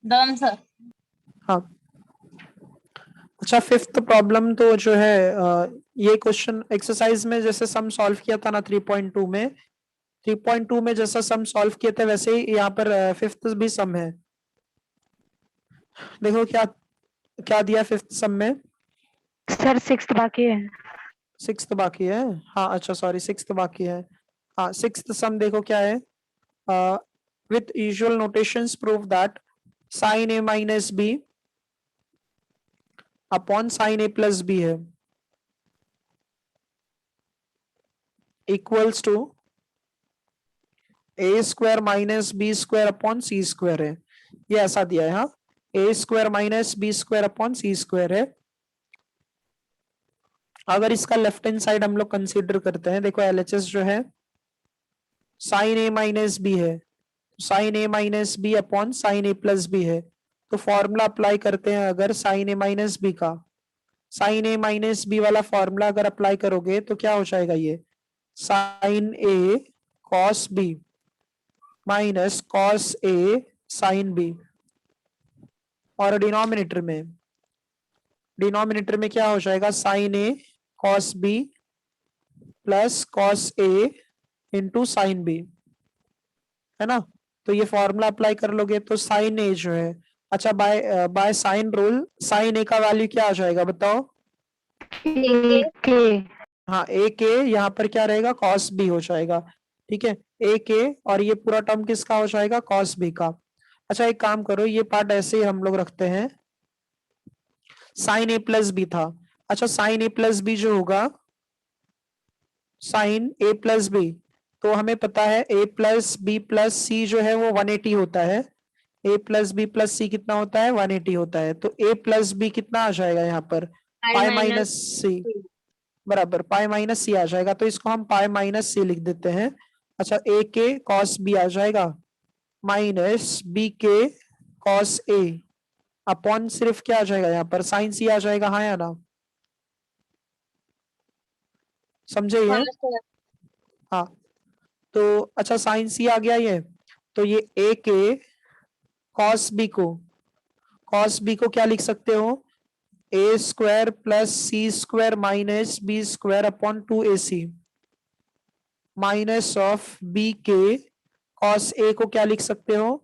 Done, sir. हाँ। अच्छा फिफ्थ प्रॉब्लम तो जो है ये क्वेश्चन एक्सरसाइज में जैसे सम सॉल्व किया था ना 3.2 में, 3.2 में जैसा सम सॉल्व किए थे वैसे ही यहाँ पर फिफ्थ भी सम है। देखो क्या क्या दिया फिफ्थ सम में, Sir, sixth बाकी है. सिक्स्थ बाकी है। हाँ अच्छा सॉरी सिक्स्थ बाकी है। हाँ सिक्स्थ सम देखो क्या है, with usual notations prove that sine A minus B upon sine A plus B है equals to A square minus B square upon C square है। ये ऐसा दिया है। हाँ A square minus B square upon C square है। अगर इसका लेफ्ट हैंड साइड हम लोग कंसीडर करते हैं, देखो एलएचएस जो है साइन ए माइनस बी है, साइन ए माइनस बी अपॉन साइन ए प्लस बी है। तो फॉर्मूला अप्लाई करते हैं अगर साइन ए माइनस बी का, साइन ए माइनस बी वाला फॉर्मूला अगर अप्लाई करोगे तो क्या हो जाएगा, ये sign A cos B minus cos A sine B, और डिनोमिनेटर में क्या हो जाएगा sign A cos B plus cos A into sine B, है ना। तो ये फॉर्मूला अप्लाई कर लोगे तो साइन ए जो है, अच्छा बाय साइन रूल साइन ए का वैल्यू क्या आ जाएगा बताओ। K. हाँ ए के यहाँ पर क्या रहेगा कॉस बी हो जाएगा, ठीक है ए के, और ये पूरा टर्म किसका हो जाएगा कॉस बी का। अच्छा एक काम करो ये पार्ट ऐसे ही हम लोग रखते हैं, साइन ए प्लस बी था। अच्छा साइन ए प्लस बी जो होगा साइन ए प्लस बी, तो हमें पता है ए प्लस बी प्लस सी जो है वो 180 होता है, ए प्लस बी प्लस सी कितना होता है 180 होता है। तो ए प्लस बी कितना आ जाएगा यहाँ पर पाई माइनस सी, बराबर पाई माइनस सी आ जाएगा। तो इसको हम पाई माइनस सी लिख देते हैं। अच्छा ए के कॉस बी आ जाएगा माइनस बी के कॉस ए अपॉन सिर्फ क्या आ जाएगा यहाँ पर साइन सी आ जाएगा, हाँ या ना, समझे ये। हाँ सर। हाँ तो अच्छा साइन सी आ गया ये, तो ये ए के कॉस बी को क्या लिख सकते हो A square plus C square minus B square upon 2ac minus of B के कॉस ए को क्या लिख सकते हो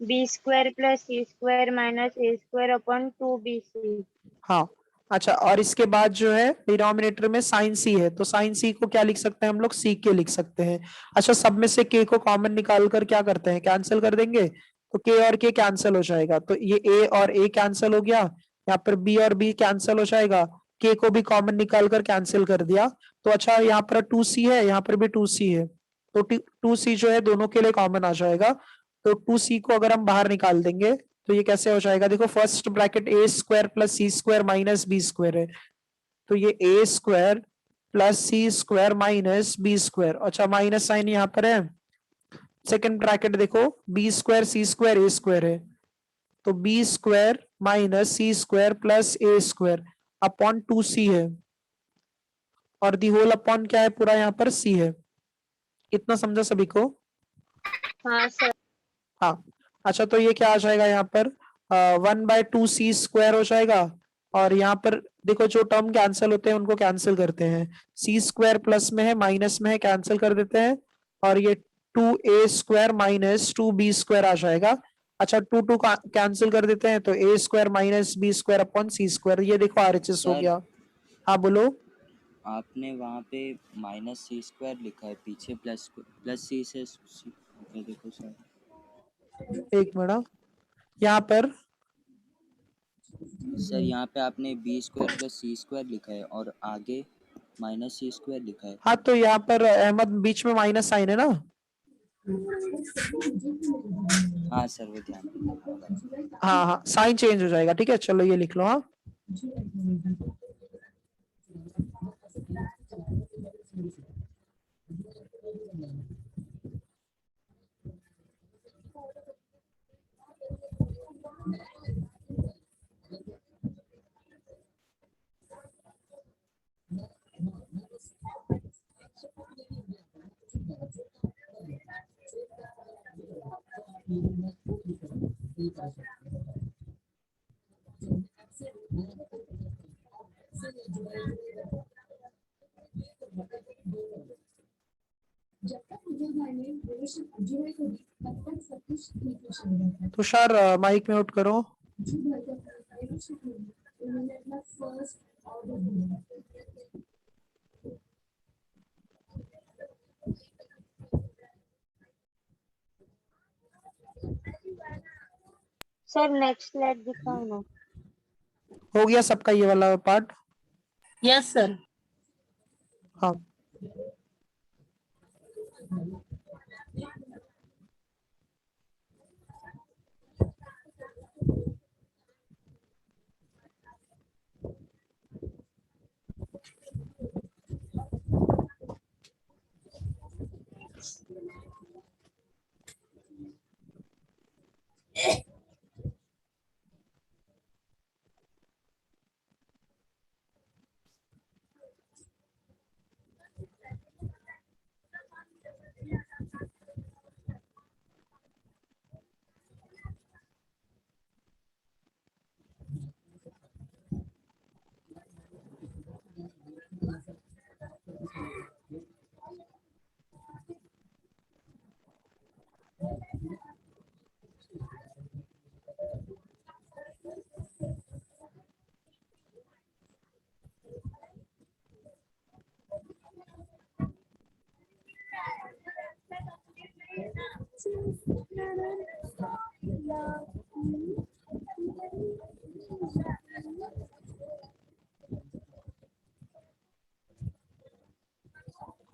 B square plus C square minus A square upon 2bc। हाँ अच्छा और इसके बाद जो है डिनोमिनेटर में साइन सी है, तो साइन सी को क्या लिख सकते हैं हम लोग सी के लिख सकते हैं। अच्छा सब में से के को कॉमन निकाल कर क्या करते हैं कैंसिल कर देंगे, तो के और के कैंसिल हो जाएगा, तो ये ए और ए कैंसिल हो गया, यहाँ पर बी और बी कैंसिल हो जाएगा, के को भी कॉमन निकाल कर कैंसिल कर दिया। तो अच्छा यहाँ पर 2c है, यहाँ पर भी 2c है, तो 2c जो है दोनों के लिए कॉमन आ जाएगा। तो 2c को अगर हम बाहर निकाल देंगे तो ये कैसे हो जाएगा, देखो फर्स्ट ब्रैकेट ए square plus C square minus B square है, तो ये ए square plus C square minus B square, अच्छा माइनस साइन यहाँ पर है। सेकंड ब्रैकेट देखो बी स्क्वायर सी स्क्वायर ए स्क्वायर है, तो B square minus C square plus A square upon 2c है, और दी होल अपॉन क्या है पूरा यहाँ पर c है। इतना समझा सभी को। हाँ सर। हाँ अच्छा तो ये क्या आ जाएगा यहाँ पर 1/2c स्क्वायर हो जाएगा, और यहाँ पर देखो जो टर्म कैंसिल होते हैं उनको कैंसिल करते हैं, सी स्क्वायर प्लस में है माइनस में है कैंसिल कर देते हैं, और ये 2a square minus 2b square आ जाएगा, अच्छा 2 कैंसिल कर देते हैं तो A square minus B square upon C square, ये देखो आरएचएस हो सर। गया। हाँ बोलो। आपने वहाँ पे माइनस सी स्क्वायर लिखा है, पीछे प्लस सी से सी। ओके देखो सर, एक मिनट, यहाँ पर सर यहाँ पे आपने B square plus C square लिखा है और आगे माइनस सी स्क्वायर लिखा है। हाँ तो यहाँ पर अहमद बीच में माइनस साइन है ना। हाँ सर, वो ध्यान दीजिए। हाँ हाँ साइन चेंज हो जाएगा, ठीक है चलो ये लिख लो। हाँ तुषार माइक म्यूट करो। सर नेक्स्ट स्लाइड दिखाओ ना। हो गया सबका ये वाला पार्ट। Yes, sir. हाँ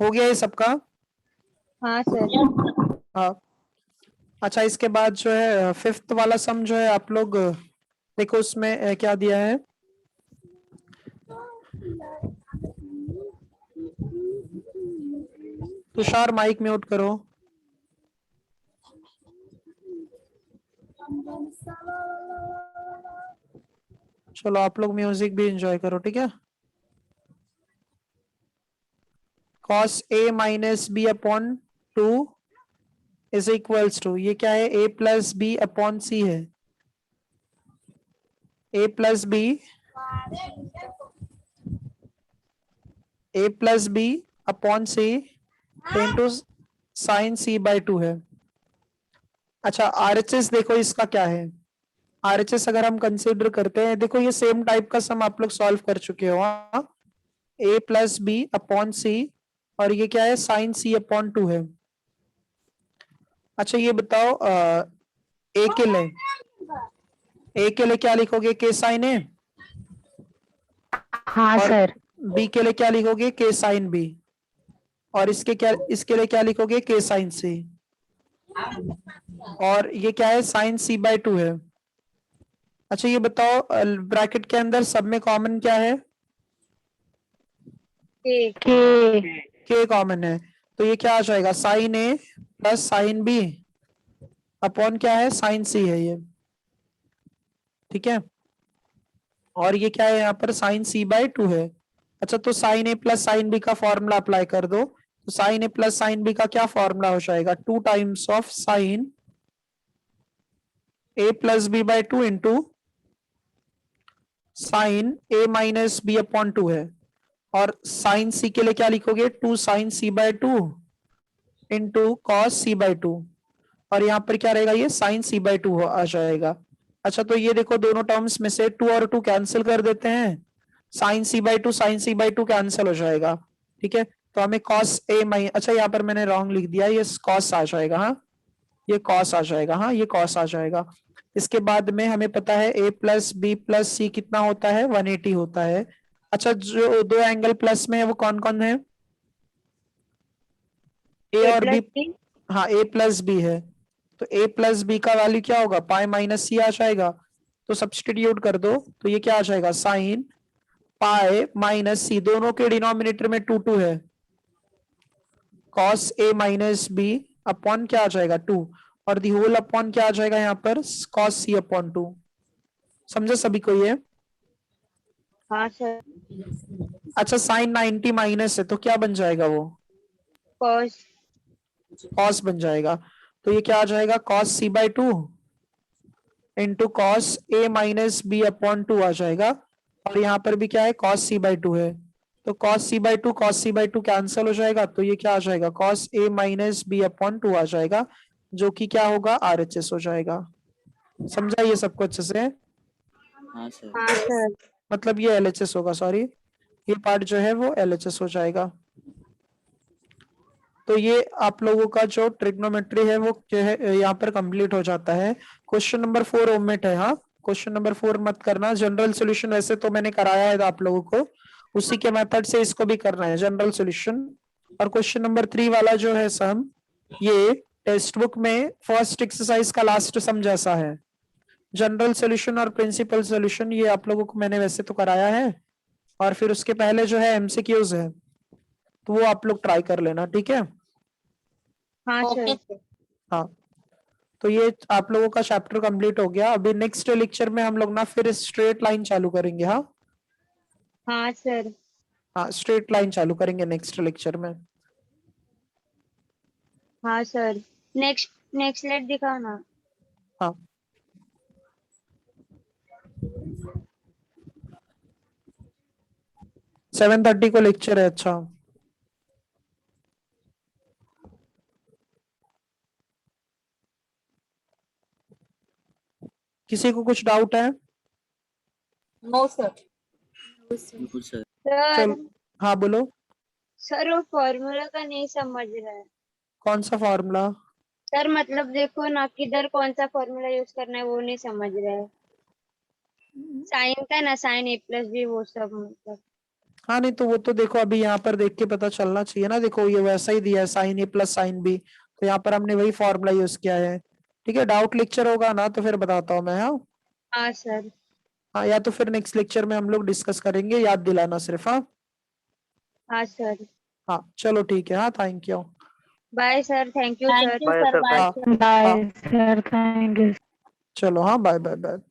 हो गया ये सबका। हाँ सर। हाँ अच्छा इसके बाद जो है फिफ्थ वाला सम जो है आप लोग देखो उसमें क्या दिया है। तुषार माइक म्यूट करो। चलो आप लोग म्यूजिक भी एंजॉय करो, ठीक है। cos a minus B upon 2 is equals to, ये क्या है, a plus B upon c है। a plus B upon c into sine c by 2 है। अच्छा आरएचएस देखो इसका क्या है। आरएचएस अगर हम कंसिडर करते हैं, देखो ये सेम टाइप का सम आप लोग सॉल्व कर चुके हो। a प्लस बी अपॉन सी और ये क्या है, साइन सी अपॉन 2 है। अच्छा ये बताओ ए के लिए क्या लिखोगे, के साइन ए। हाँ और सर। बी के लिए क्या लिखोगे, के साइन बी। और इसके लिए क्या लिखोगे, के साइन सी। और ये क्या है, साइन सी बाई 2 है। अच्छा ये बताओ ब्रैकेट के अंदर सब में कॉमन क्या है, के कॉमन है। तो ये क्या आ जाएगा, साइन ए प्लस साइन बी अपॉन क्या है, साइन सी है ये, ठीक है। और ये क्या है यहाँ पर, साइन सी बाई 2 है। अच्छा तो साइन ए प्लस साइन बी का फॉर्मूला अप्लाई कर दो। तो साइन ए प्लस साइन बी का क्या फॉर्मूला हो जाएगा, 2 times of sine A plus B by 2 into sine A minus B upon 2 है। और साइन सी के लिए क्या लिखोगे, 2 sine c by 2 into cos c by 2। और यहाँ पर क्या रहेगा, ये साइन सी बाई टू आ जाएगा। अच्छा तो ये देखो दोनों टर्म्स में से 2 और 2 कैंसिल कर देते हैं, sine c by two sine c by two cancel हो जाएगा। ठीक है, तो हमें कॉस ए माइन, अच्छा यहाँ पर मैंने रॉन्ग लिख दिया, ये कॉस आ जाएगा। हाँ ये कॉस आ जाएगा, हाँ ये कॉस आ जाएगा। इसके बाद में हमें पता है a प्लस बी प्लस सी कितना होता है, 180 होता है। अच्छा जो दो एंगल प्लस में है वो कौन कौन है, a और b, हाँ a प्लस बी है, तो a प्लस बी का वैल्यू क्या होगा, पाई माइनस सी आ जाएगा। तो सब्सटीट्यूट कर दो, तो ये क्या आ जाएगा, साइन पाई माइनस सी, दोनों के डिनोमिनेटर में 2 2 है, cos a minus B upon क्या आ जाएगा 2, और दी होल अपॉन क्या आ जाएगा यहाँ पर, कॉस सी अपॉन 2। समझे सभी को ये? हाँ सर। अच्छा साइन 90 माइनस है तो क्या बन जाएगा वो, cos कॉस बन जाएगा। तो ये क्या आ जाएगा, cos c by two into cos A minus B upon 2 आ जाएगा, और यहाँ पर भी क्या है, कॉस सी बाई टू है, तो cos c by two cancel हो जाएगा, तो ये क्या आ जाएगा, कॉस ए माइनस बी अपॉन 2 आ जाएगा, जो कि क्या होगा, RHS हो जाएगा। समझा ये सबको अच्छे से? हाँ सर। हाँ सर। मतलब ये LHS होगा, सॉरी ये पार्ट जो है वो LHS हो जाएगा। तो ये आप लोगों का जो ट्रिग्नोमेट्री है वो जो है यहाँ पर कंप्लीट हो जाता है। क्वेश्चन नंबर 4 ओमिट है, हाँ क्वेश्चन नंबर 4 मत करना। जनरल सॉल्यूशन वैसे तो मैंने कराया है आप लोगों को, उसी के मेथड से इसको भी करना है, जनरल सॉल्यूशन। और क्वेश्चन नंबर 3 वाला जो है सम, ये टेक्स्ट बुक में फर्स्ट एक्सरसाइज का लास्ट सम जैसा है। जनरल सॉल्यूशन और प्रिंसिपल सॉल्यूशन ये आप लोगों को मैंने वैसे तो कराया है, और फिर उसके पहले जो है MCQs है, तो वो आप लोग ट्राई कर लेना, ठीक है? हाँ सर। हाँ तो ये आप लोगों का चैप्टर कंप्लीट हो गया। अभी नेक्स्ट लेक्चर में हम लोग ना फिर स्ट्रेट लाइन चालू करेंगे। हाँ हाँ सर। हाँ स्ट्रेट लाइन चालू करेंगे नेक्स्ट लेक्चर में। हाँ सर। नेक्स्ट नेक्स्ट स्लाइड दिखाओ ना। हाँ 7:30 को लेक्चर है। अच्छा किसी को कुछ डाउट है? No sir. बिल्कुल सर। सर चल हाँ बोलो, सर वो फॉर्मूला का नहीं समझ रहा है कौन सा फॉर्मूला? सर, मतलब देखो ना किधर कौन सा फॉर्मूला यूज करना है वो नहीं समझ रहा है। साइन का ना, साइन A प्लस बी वो सब मतलब। हाँ नहीं तो वो तो देखो अभी यहाँ पर देख के पता चलना चाहिए ना, देखो ये वैसा ही दिया है sine A plus sine B, तो यहाँ पर हमने वही फॉर्मूला यूज किया है। ठीक है, डाउट लेक्चर होगा ना तो फिर बताता हूँ मैं। हाँ हाँ सर। हाँ या तो फिर नेक्स्ट लेक्चर में हम लोग डिस्कस करेंगे, याद दिलाना सिर्फ। हाँ हाँ सर। हाँ चलो ठीक है, हाँ thank you. Bye sir, thank you thank sir. You sir. Bye. हाँ Bye, sir. Thank you. चलो हाँ बाय बाय बाय।